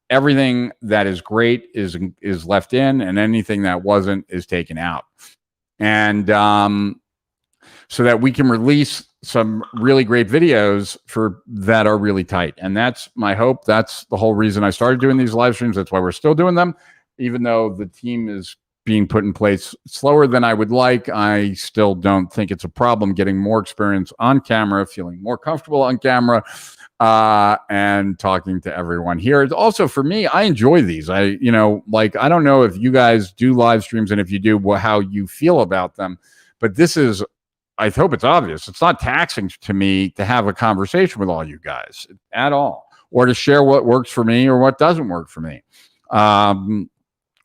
everything that is great is left in, and anything that wasn't is taken out. And so that we can release some really great videos that are really tight. And that's my hope. That's the whole reason I started doing these live streams. That's why we're still doing them. Even though the team is being put in place slower than I would like, I still don't think it's a problem getting more experience on camera, feeling more comfortable on camera, and talking to everyone here. It's also, for me, I enjoy these. I don't know if you guys do live streams, and if you do, how you feel about them. But this is, I hope it's obvious, it's not taxing to me to have a conversation with all you guys at all, or to share what works for me or what doesn't work for me.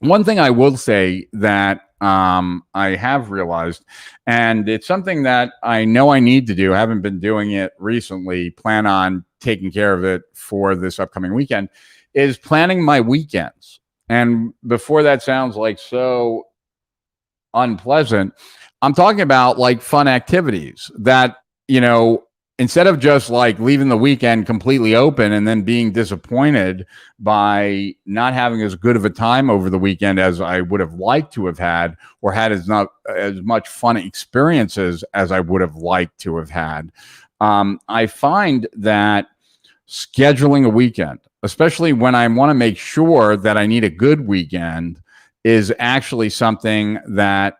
One thing I will say that I have realized, and it's something that I know I need to do, I haven't been doing it recently, plan on taking care of it for this upcoming weekend, is planning my weekends. And before that sounds like so unpleasant, I'm talking about like fun activities that, you know, instead of just like leaving the weekend completely open and then being disappointed by not having as good of a time over the weekend as I would have liked to have had, or had as much fun experiences as I would have liked to have had. I find that scheduling a weekend, especially when I want to make sure that I need a good weekend, is actually something that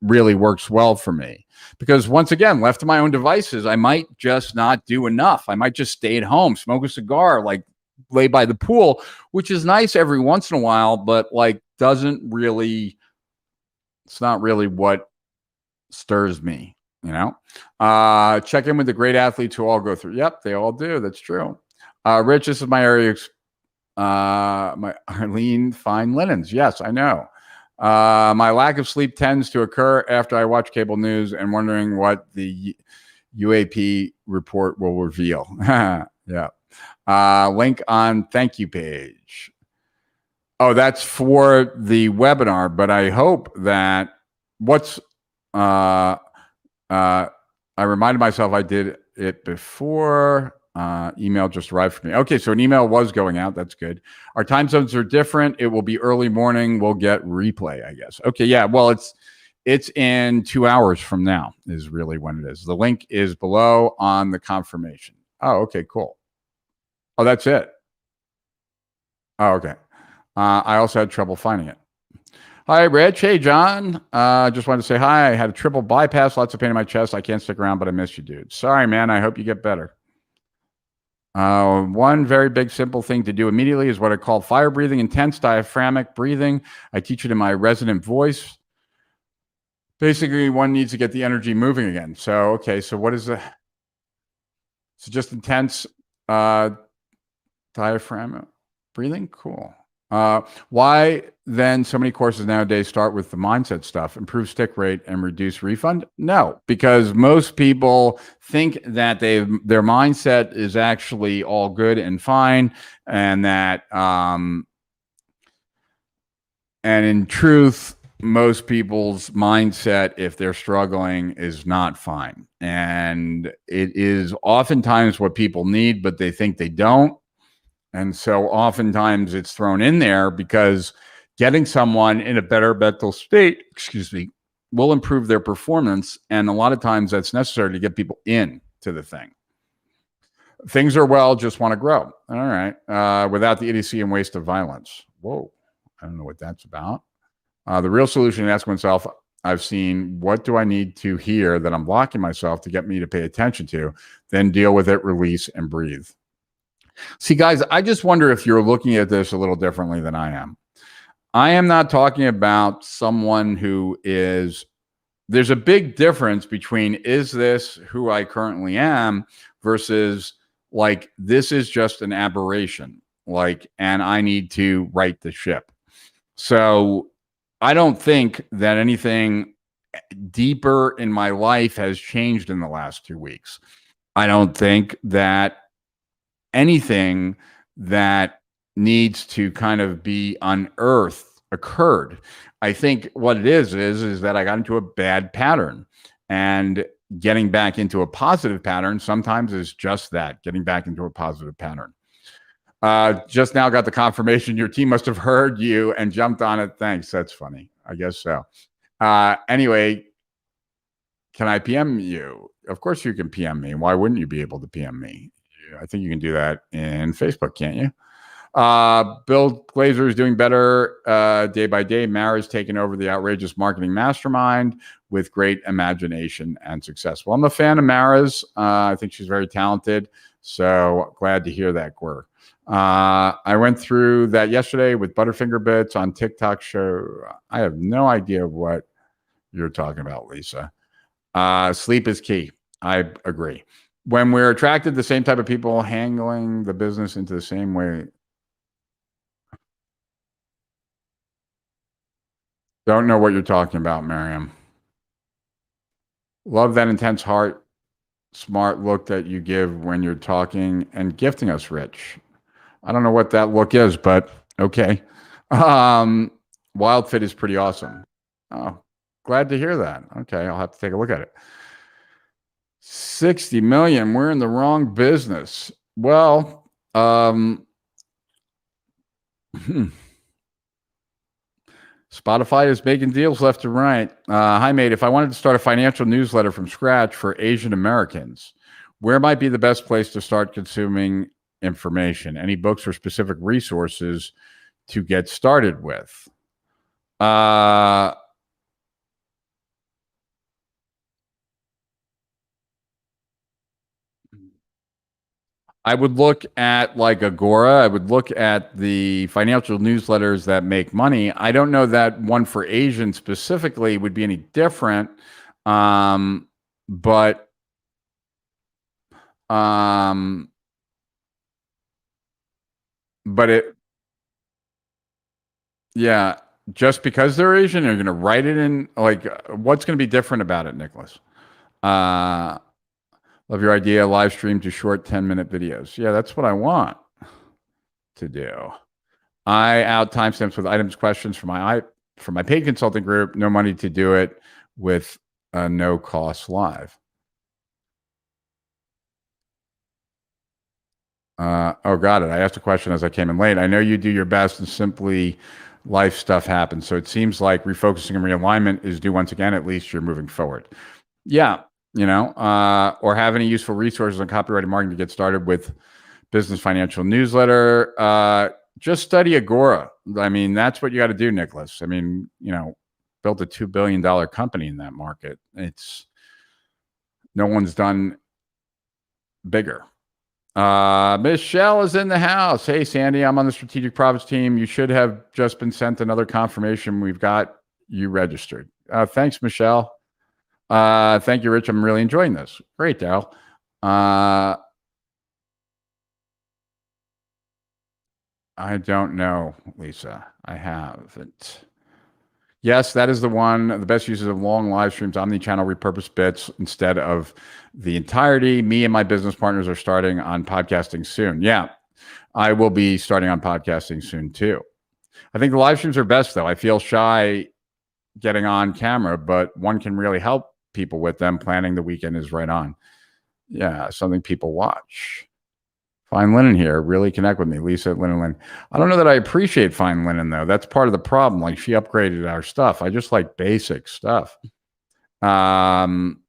really works well for me. Because once again, left to my own devices, I might just not do enough. I might just stay at home, smoke a cigar, like lay by the pool, which is nice every once in a while, but like it's not really what stirs me. You know, check in with the great athletes who all go through. Yep, they all do. That's true. Rich, this is my area. My Arlene Fine Linens. Yes, I know. My lack of sleep tends to occur after I watch cable news and wondering what the UAP report will reveal. Yeah. Link on thank you page. Oh, that's for the webinar, but I hope that I reminded myself I did it before. Email just arrived for me. Okay, so an email was going out. That's good. Our time zones are different. It will be early morning. We'll get replay, I guess. Okay, yeah. Well, it's in 2 hours from now is really when it is. The link is below on the confirmation. Oh, okay, cool. Oh, that's it. Oh, okay. I also had trouble finding it. Hi, Rich. Hey, John. Just wanted to say hi. I had a triple bypass, lots of pain in my chest. I can't stick around, but I miss you, dude. Sorry, man. I hope you get better. One very big, simple thing to do immediately is what I call fire breathing, intense diaphragmatic breathing. I teach it in my resonant voice. Basically, one needs to get the energy moving again. So, okay. So what is the, so just intense, diaphragm breathing? Cool. Why then so many courses nowadays start with the mindset stuff, improve stick rate and reduce refund? No, because most people think that their mindset is actually all good and fine, and that and in truth, most people's mindset, if they're struggling, is not fine. And it is oftentimes what people need, but they think they don't. And so oftentimes it's thrown in there because getting someone in a better mental state, will improve their performance. And a lot of times that's necessary to get people in to the thing. Things are well, just want to grow. All right. Without the idiocy and waste of violence. Whoa. I don't know what that's about. The real solution is ask oneself, I've seen, what do I need to hear that I'm blocking myself to get me to pay attention to? Then deal with it, release, and breathe. See, guys, I just wonder if you're looking at this a little differently than I am. I am not talking about someone who is, there's a big difference between is this who I currently am versus like, this is just an aberration, like, and I need to right the ship. So I don't think that anything deeper in my life has changed in the last 2 weeks. I don't think that anything that needs to kind of be unearthed occurred. I think what it is that I got into a bad pattern, and getting back into a positive pattern sometimes is just that, getting back into a positive pattern. Just now got the confirmation your team must have heard you and jumped on it. Thanks. That's funny. I guess so. Anyway, can I PM you? Of course you can PM me. Why wouldn't you be able to PM me? I think you can do that in Facebook, can't you? Bill Glazer is doing better day by day. Mara's taken over the outrageous marketing mastermind with great imagination and success. Well, I'm a fan of Mara's. I think she's very talented. So glad to hear that, Gwr. I went through that yesterday with Butterfinger Bits on TikTok show. I have no idea what you're talking about, Lisa. Sleep is key. I agree. When we're attracted to the same type of people, handling the business into the same way. Don't know what you're talking about, Miriam. Love that intense heart, smart look that you give when you're talking and gifting us, Rich. I don't know what that look is, but okay. Wild Fit is pretty awesome. Oh, glad to hear that. Okay, I'll have to take a look at it. 60 million. We're in the wrong business. Well, Spotify is making deals left and right. Hi, mate. If I wanted to start a financial newsletter from scratch for Asian Americans, where might be the best place to start consuming information? Any books or specific resources to get started with? I would look at like Agora. I would look at the financial newsletters that make money. I don't know that one for Asian specifically would be any different. but um, but it, yeah, just because they're Asian, they're going to write it in. Like, what's going to be different about it, Nicholas? Uh, love your idea. Live stream to short 10-minute videos. Yeah, that's what I want to do. I out timestamps with items questions for my paid consulting group. No money to do it with a no cost live. Oh, got it. I asked a question as I came in late. I know you do your best and simply life stuff happens. So it seems like refocusing and realignment is due once again. At least you're moving forward. Yeah. Or have any useful resources on copyright marketing to get started with business financial newsletter. Just study Agora. I mean, that's what you got to do, Nicholas. I mean, built a $2 billion company in that market. No one's done bigger. Michelle is in the house. Hey, Sandy, I'm on the strategic profits team. You should have just been sent another confirmation. We've got you registered. Thanks, Michelle. Thank you, Rich. I'm really enjoying this. Great, Daryl. I don't know, Lisa. I haven't. Yes, that is the one. The best uses of long live streams, omni-channel, repurposed bits instead of the entirety. Me and my business partners are starting on podcasting soon. Yeah, I will be starting on podcasting soon too. I think the live streams are best though. I feel shy getting on camera, but one can really help people with them. Planning the weekend is right on. Yeah, something people watch. Fine Linen here. Really connect with me. Lisa at Linen. I don't know that I appreciate Fine Linen, though. That's part of the problem. Like, she upgraded our stuff. I just like basic stuff. Mine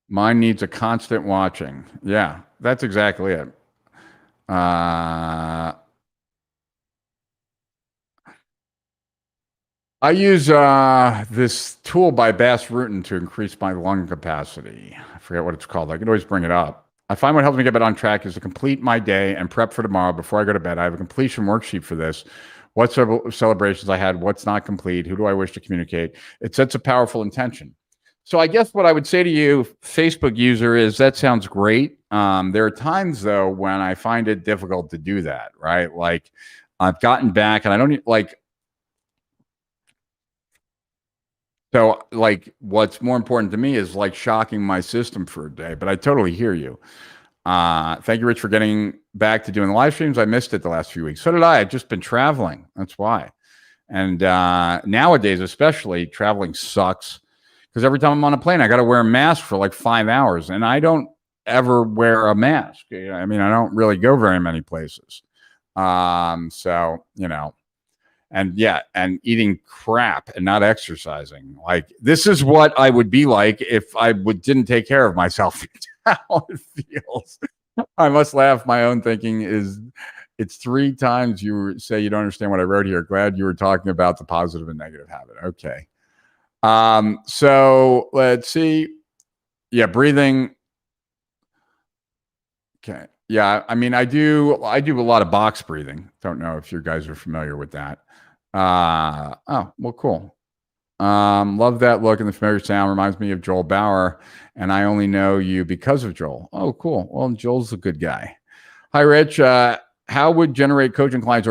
needs a constant watching. Yeah, that's exactly it. I use this tool by Bass Rutten to increase my lung capacity. I forget what it's called. I can always bring it up. I find what helps me get back on track is to complete my day and prep for tomorrow before I go to bed. I have a completion worksheet for this. What celebrations I had, what's not complete, who do I wish to communicate? It sets a powerful intention. So I guess what I would say to you, Facebook user, is that sounds great. There are times, though, when I find it difficult to do that, right? Like, I've gotten back and I don't like, so, like, what's more important to me is like shocking my system for a day, but I totally hear you. Thank you, Rich, for getting back to doing the live streams. I missed it the last few weeks. So did I. I've just been traveling. That's why. And nowadays, especially, traveling sucks because every time I'm on a plane, I got to wear a mask for like 5 hours. And I don't ever wear a mask. I mean, I don't really go very many places. And yeah, and eating crap and not exercising. Like, this is what I would be like if I didn't take care of myself. How it feels. I must laugh. My own thinking is, it's 3 times you say you don't understand what I wrote here. Glad you were talking about the positive and negative habit. Okay. So let's see. Yeah, breathing. Okay. Yeah, I mean, I do a lot of box breathing. Don't know if you guys are familiar with that. Oh, well, cool. Love that look and the familiar sound. Reminds me of Joel Bauer, and I only know you because of Joel. Oh, cool. Well, Joel's a good guy. Hi, Rich. How would generate coaching clients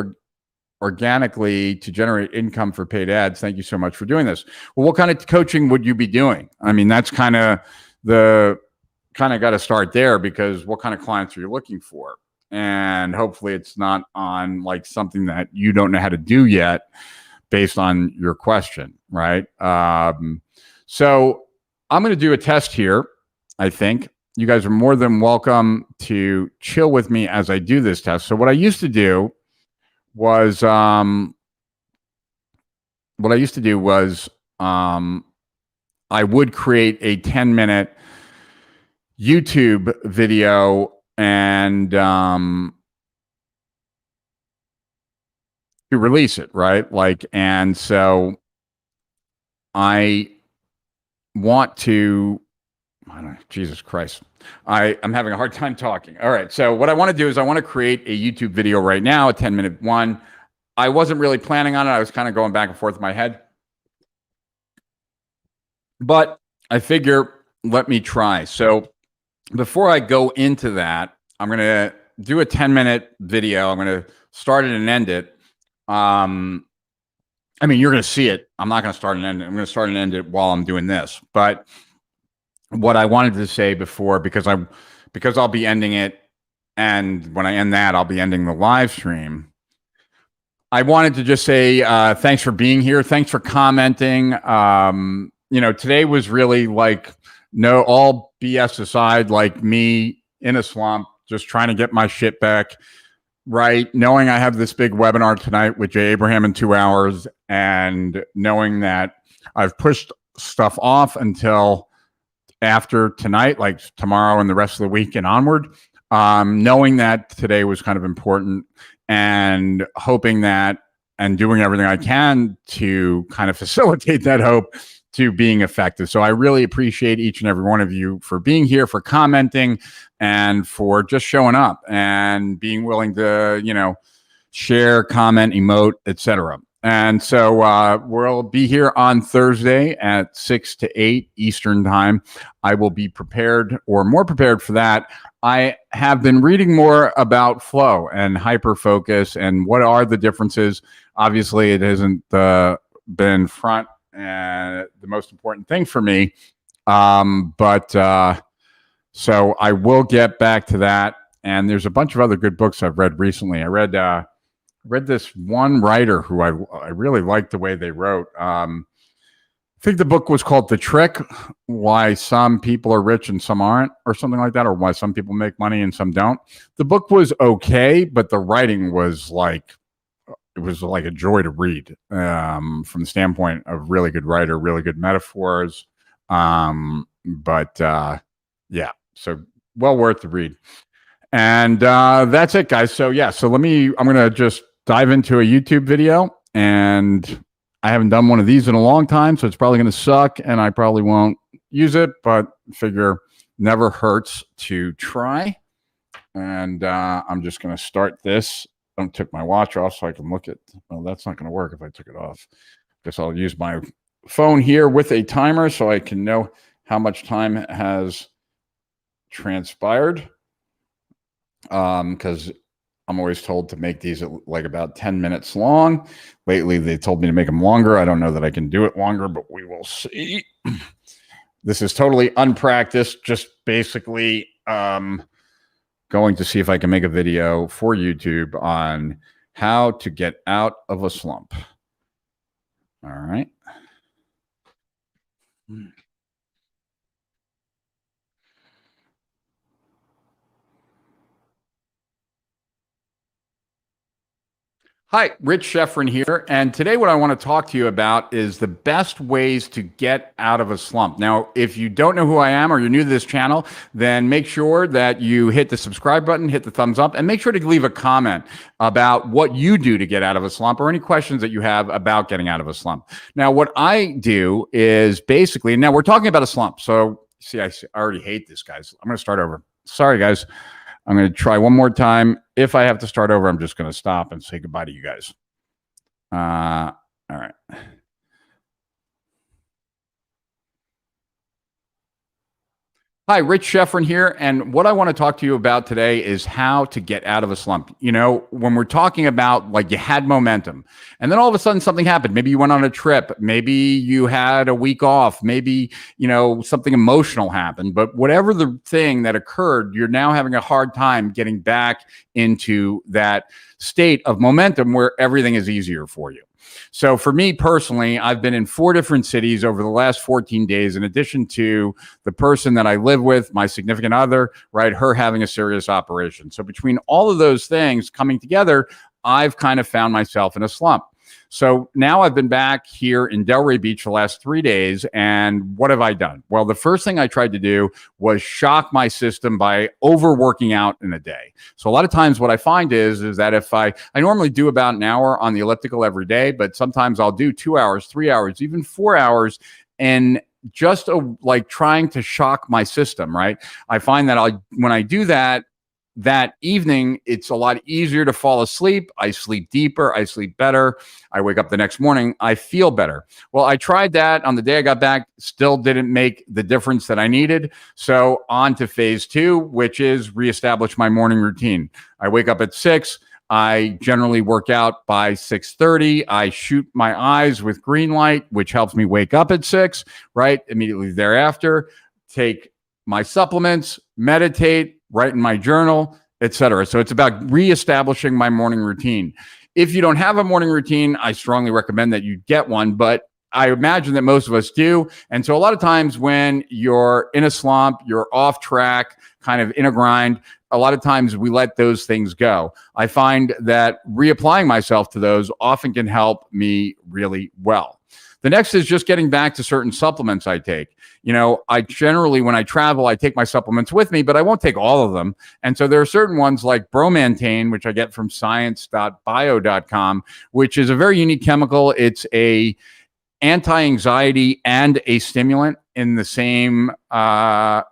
organically to generate income for paid ads? Thank you so much for doing this. Well, what kind of coaching would you be doing? I mean, that's kind of got to start there, because what kind of clients are you looking for? And hopefully it's not on like something that you don't know how to do yet based on your question, right? So I'm going to do a test here. I think you guys are more than welcome to chill with me as I do this test. So what I used to do was, I would create a 10-minute YouTube video and to release it, right? Like, and so I want to, I don't know, Jesus Christ. I'm having a hard time talking. All right. So what I want to do is I want to create a YouTube video right now, a 10-minute one. I wasn't really planning on it. I was kind of going back and forth in my head. but I figure let me try. So before I go into that, I'm going to do a 10-minute video. I'm going to start it and end it. I mean, you're going to see it. I'm not going to start and end it. I'm going to start and end it while I'm doing this. But what I wanted to say before, because I'll be ending it, and when I end that, I'll be ending the live stream. I wanted to just say thanks for being here. Thanks for commenting. Today was really like all BS aside, like me in a slump, just trying to get my shit back right. Knowing I have this big webinar tonight with Jay Abraham in 2 hours, and knowing that I've pushed stuff off until after tonight, like tomorrow and the rest of the week and onward. Knowing that today was kind of important, and hoping that and doing everything I can to kind of facilitate that hope to being effective. So I really appreciate each and every one of you for being here, for commenting, and for just showing up and being willing to, share, comment, emote, etc. And so we'll be here on Thursday at 6 to 8 Eastern time. I will be prepared, or more prepared for that. I have been reading more about flow and hyperfocus and what are the differences. Obviously, it hasn't been front and the most important thing for me. So I will get back to that. And there's a bunch of other good books I've read recently. I read this one writer who I really liked the way they wrote. I think the book was called The Trick: Why Some People Are Rich and Some Aren't, or something like that, or why some people make money and some don't. The book was okay, but the writing was like, it was like a joy to read from the standpoint of really good writer, really good metaphors. Yeah, so well worth the read. And that's it, guys. So yeah, I'm going to just dive into a YouTube video, and I haven't done one of these in a long time, so it's probably going to suck, and I probably won't use it, but figure never hurts to try. And I'm just going to start this. I took my watch off so I can look at, well, that's not going to work if I took it off. Guess I'll use my phone here with a timer so I can know how much time has transpired. Because I'm always told to make these like about 10 minutes long. Lately, they told me to make them longer. I don't know that I can do it longer, but we will see. This is totally unpracticed, just basically going to see if I can make a video for YouTube on how to get out of a slump. All right. Hi, Rich Sheffrin here, and today what I want to talk to you about is the best ways to get out of a slump. Now, if you don't know who I am or you're new to this channel, then make sure that you hit the subscribe button, hit the thumbs up, and make sure to leave a comment about what you do to get out of a slump or any questions that you have about getting out of a slump. Now, what I do is basically, now we're talking about a slump. So, see, I already hate this, guys. I'm going to start over. Sorry, guys. I'm going to try one more time. If I have to start over, I'm just going to stop and say goodbye to you guys. All right. Hi, Rich Sheffrin here, and what I want to talk to you about today is how to get out of a slump. You know, when we're talking about like you had momentum, and then all of a sudden something happened. Maybe you went on a trip, maybe you had a week off, maybe, something emotional happened, but whatever the thing that occurred, you're now having a hard time getting back into that state of momentum where everything is easier for you. So for me personally, I've been in 4 different cities over the last 14 days, in addition to the person that I live with, my significant other, right, her having a serious operation. So between all of those things coming together, I've kind of found myself in a slump. So now I've been back here in Delray Beach the last 3 days, and what have I done? Well, the first thing I tried to do was shock my system by overworking out in a day. So a lot of times what I find is that if I normally do about an hour on the elliptical every day, but sometimes I'll do 2 hours, 3 hours, even 4 hours, and just like trying to shock my system, right? I find that when I do that, that evening, it's a lot easier to fall asleep. I sleep deeper. I sleep better. I wake up the next morning. I feel better. Well, I tried that on the day I got back, still didn't make the difference that I needed. So on to phase 2, which is reestablish my morning routine. I wake up at 6. I generally work out by 6:30. I shoot my eyes with green light, which helps me wake up at 6, right? Immediately thereafter, take my supplements, meditate, write in my journal, etc. So it's about reestablishing my morning routine. If you don't have a morning routine, I strongly recommend that you get one, but I imagine that most of us do. And so a lot of times when you're in a slump, you're off track, kind of in a grind, a lot of times we let those things go. I find that reapplying myself to those often can help me really well. The next is just getting back to certain supplements I take. I generally, when I travel, I take my supplements with me, but I won't take all of them. And so there are certain ones like bromantane, which I get from science.bio.com, which is a very unique chemical. It's a anti-anxiety and a stimulant in the same cocktail,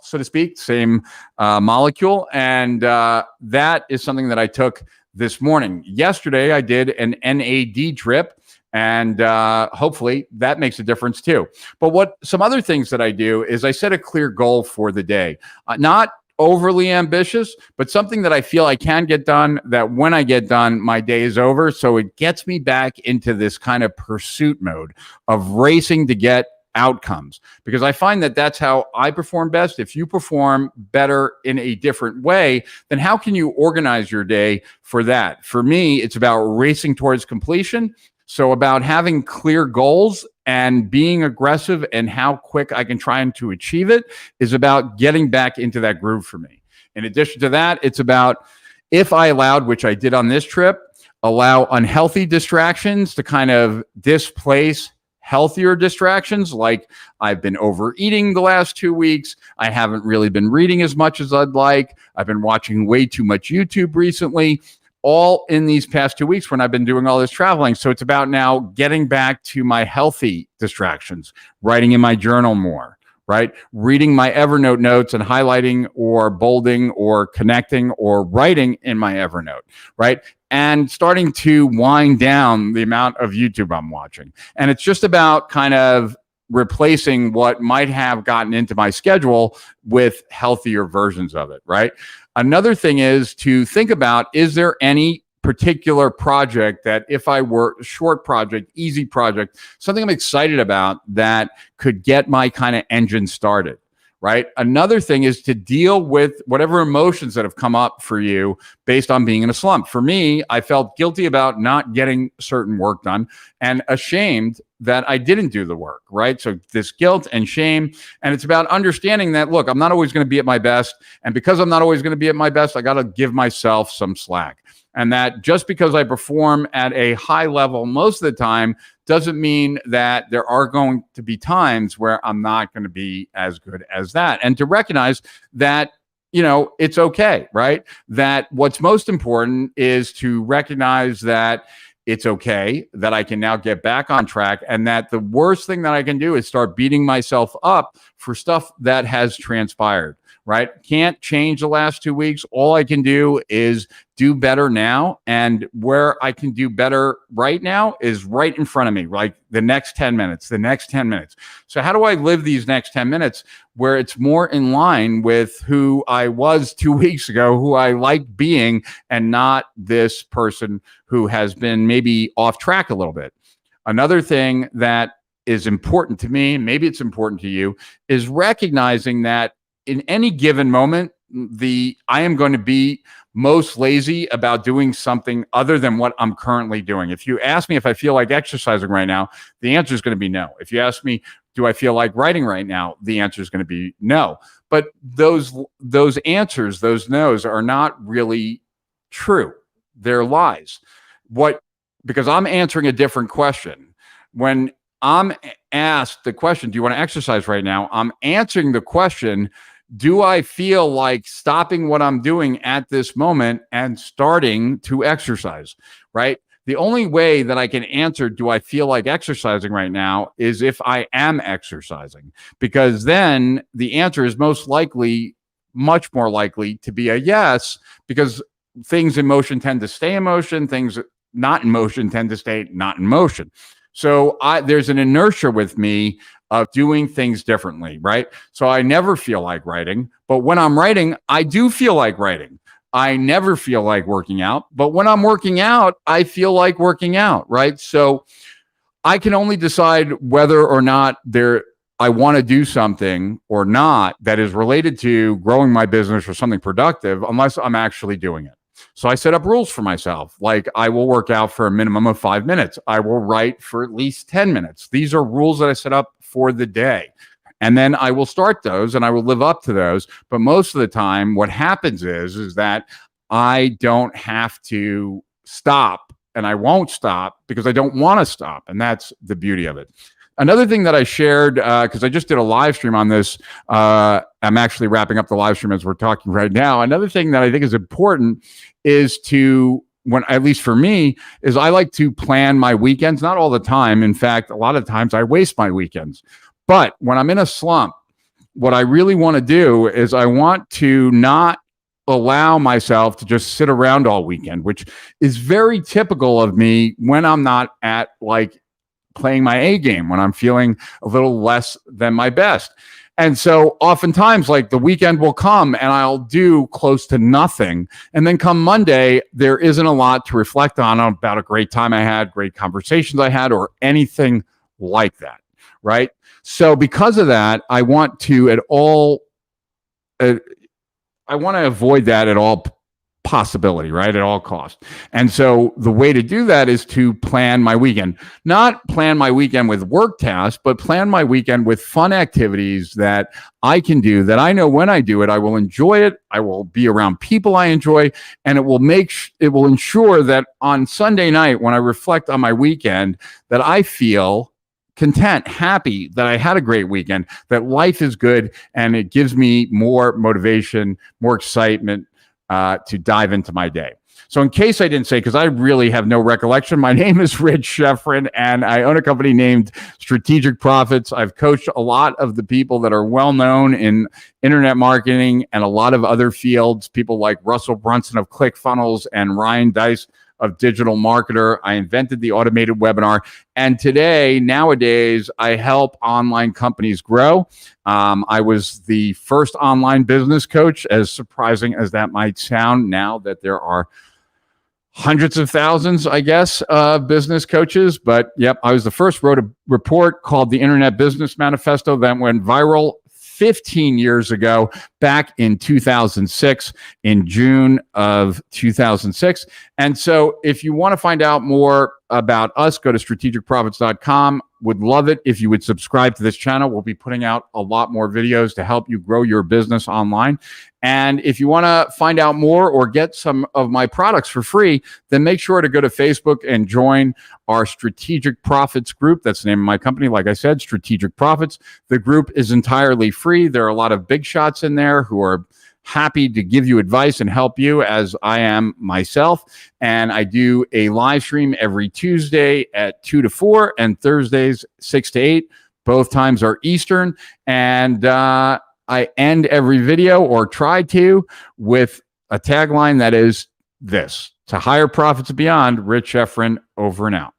so to speak, same molecule. And that is something that I took this morning. Yesterday, I did an NAD trip. And hopefully that makes a difference too. But some other things that I do is I set a clear goal for the day. Not overly ambitious, but something that I feel I can get done, that when I get done, my day is over. So it gets me back into this kind of pursuit mode of racing to get outcomes, because I find that that's how I perform best. If you perform better in a different way, then how can you organize your day for that? For me, it's about racing towards completion. So about having clear goals and being aggressive and how quick I can try to achieve it is about getting back into that groove for me. In addition to that, it's about, if I allowed, which I did on this trip, allow unhealthy distractions to kind of displace healthier distractions. Like I've been overeating the last 2 weeks. I haven't really been reading as much as I'd like. I've been watching way too much YouTube recently, all in these past 2 weeks when I've been doing all this traveling. So it's about now getting back to my healthy distractions, writing in my journal more, right? Reading my Evernote notes and highlighting or bolding or connecting or writing in my Evernote, right? And starting to wind down the amount of YouTube I'm watching. And it's just about kind of replacing what might have gotten into my schedule with healthier versions of it, right? Another thing is to think about, is there any particular project that, if I were a short project, easy project, something I'm excited about that could get my kind of engine started, right? Another thing is to deal with whatever emotions that have come up for you based on being in a slump. For me, I felt guilty about not getting certain work done and ashamed that I didn't do the work, right? So this guilt and shame, and it's about understanding that, look, I'm not always going to be at my best. And because I'm not always going to be at my best, I got to give myself some slack. And that just because I perform at a high level most of the time doesn't mean that there are going to be times where I'm not going to be as good as that. And to recognize that, it's okay, right? That what's most important is to recognize that it's okay, that I can now get back on track, and that the worst thing that I can do is start beating myself up for stuff that has transpired, right? Can't change the last 2 weeks. All I can do is do better now. And where I can do better right now is right in front of me, like the next 10 minutes. So how do I live these next 10 minutes where it's more in line with who I was 2 weeks ago, who I like being, and not this person who has been maybe off track a little bit? Another thing that is important to me, and maybe it's important to you, is recognizing that in any given moment, I am going to be most lazy about doing something other than what I'm currently doing. If you ask me if I feel like exercising right now, the answer is going to be no. If you ask me, do I feel like writing right now, the answer is going to be no. But those answers, those no's, are not really true. They're lies. Because I'm answering a different question. When I'm asked the question, do you want to exercise right now? I'm answering the question, do I feel like stopping what I'm doing at this moment and starting to exercise, right? The only way that I can answer, do I feel like exercising right now, is if I am exercising, because then the answer is most likely much more likely to be a yes, because things in motion tend to stay in motion. Things not in motion tend to stay not in motion. So there's an inertia with me of doing things differently, right? So I never feel like writing, but when I'm writing, I do feel like writing. I never feel like working out, but when I'm working out, I feel like working out, right? So I can only decide whether or not I want to do something or not that is related to growing my business or something productive, unless I'm actually doing it. So I set up rules for myself. Like, I will work out for a minimum of 5 minutes. I will write for at least 10 minutes. These are rules that I set up for the day. And then I will start those and I will live up to those. But most of the time, what happens is that I don't have to stop, and I won't stop because I don't want to stop. And that's the beauty of it. Another thing that I shared, because I just did a live stream on this, I'm actually wrapping up the live stream as we're talking right now. Another thing that I think is important is at least for me, is I like to plan my weekends, not all the time. In fact, a lot of times I waste my weekends. But when I'm in a slump, what I really want to do is I want to not allow myself to just sit around all weekend, which is very typical of me when I'm not at playing my A game, when I'm feeling a little less than my best. And so oftentimes, the weekend will come and I'll do close to nothing. And then come Monday, there isn't a lot to reflect on about a great time I had, great conversations I had, or anything like that, right? So because of that, I want to avoid that at all possibility, right? At all costs. And so the way to do that is to plan my weekend. Not plan my weekend with work tasks, but plan my weekend with fun activities that I can do, that I know when I do it, I will enjoy it. I will be around people I enjoy, and it will ensure that on Sunday night, when I reflect on my weekend, that I feel content, happy, that I had a great weekend, that life is good, and it gives me more motivation, more excitement to dive into my day. So in case I didn't say, because I really have no recollection, my name is Rich Schefren, and I own a company named Strategic Profits. I've coached a lot of the people that are well-known in internet marketing and a lot of other fields, people like Russell Brunson of ClickFunnels and Ryan Deiss of Digital Marketer. I invented the automated webinar. And nowadays, I help online companies grow. I was the first online business coach, as surprising as that might sound, now that there are hundreds of thousands, I guess, business coaches. But yep, I was the first, wrote a report called the Internet Business Manifesto that went viral 15 years ago, back in 2006, in June of 2006. And so if you want to find out more about us, go to strategicprofits.com. Would love it if you would subscribe to this channel. We'll be putting out a lot more videos to help you grow your business online. And if you want to find out more or get some of my products for free, then make sure to go to Facebook and join our Strategic Profits group. That's the name of my company. Like I said, Strategic Profits. The group is entirely free. There are a lot of big shots in there who are happy to give you advice and help you, as I am myself. And I do a live stream every Tuesday at 2 to 4 and Thursdays 6 to 8. Both times are Eastern. And I end every video, or try to, with a tagline that is this: to higher profits beyond. Rich Schefren, over and out.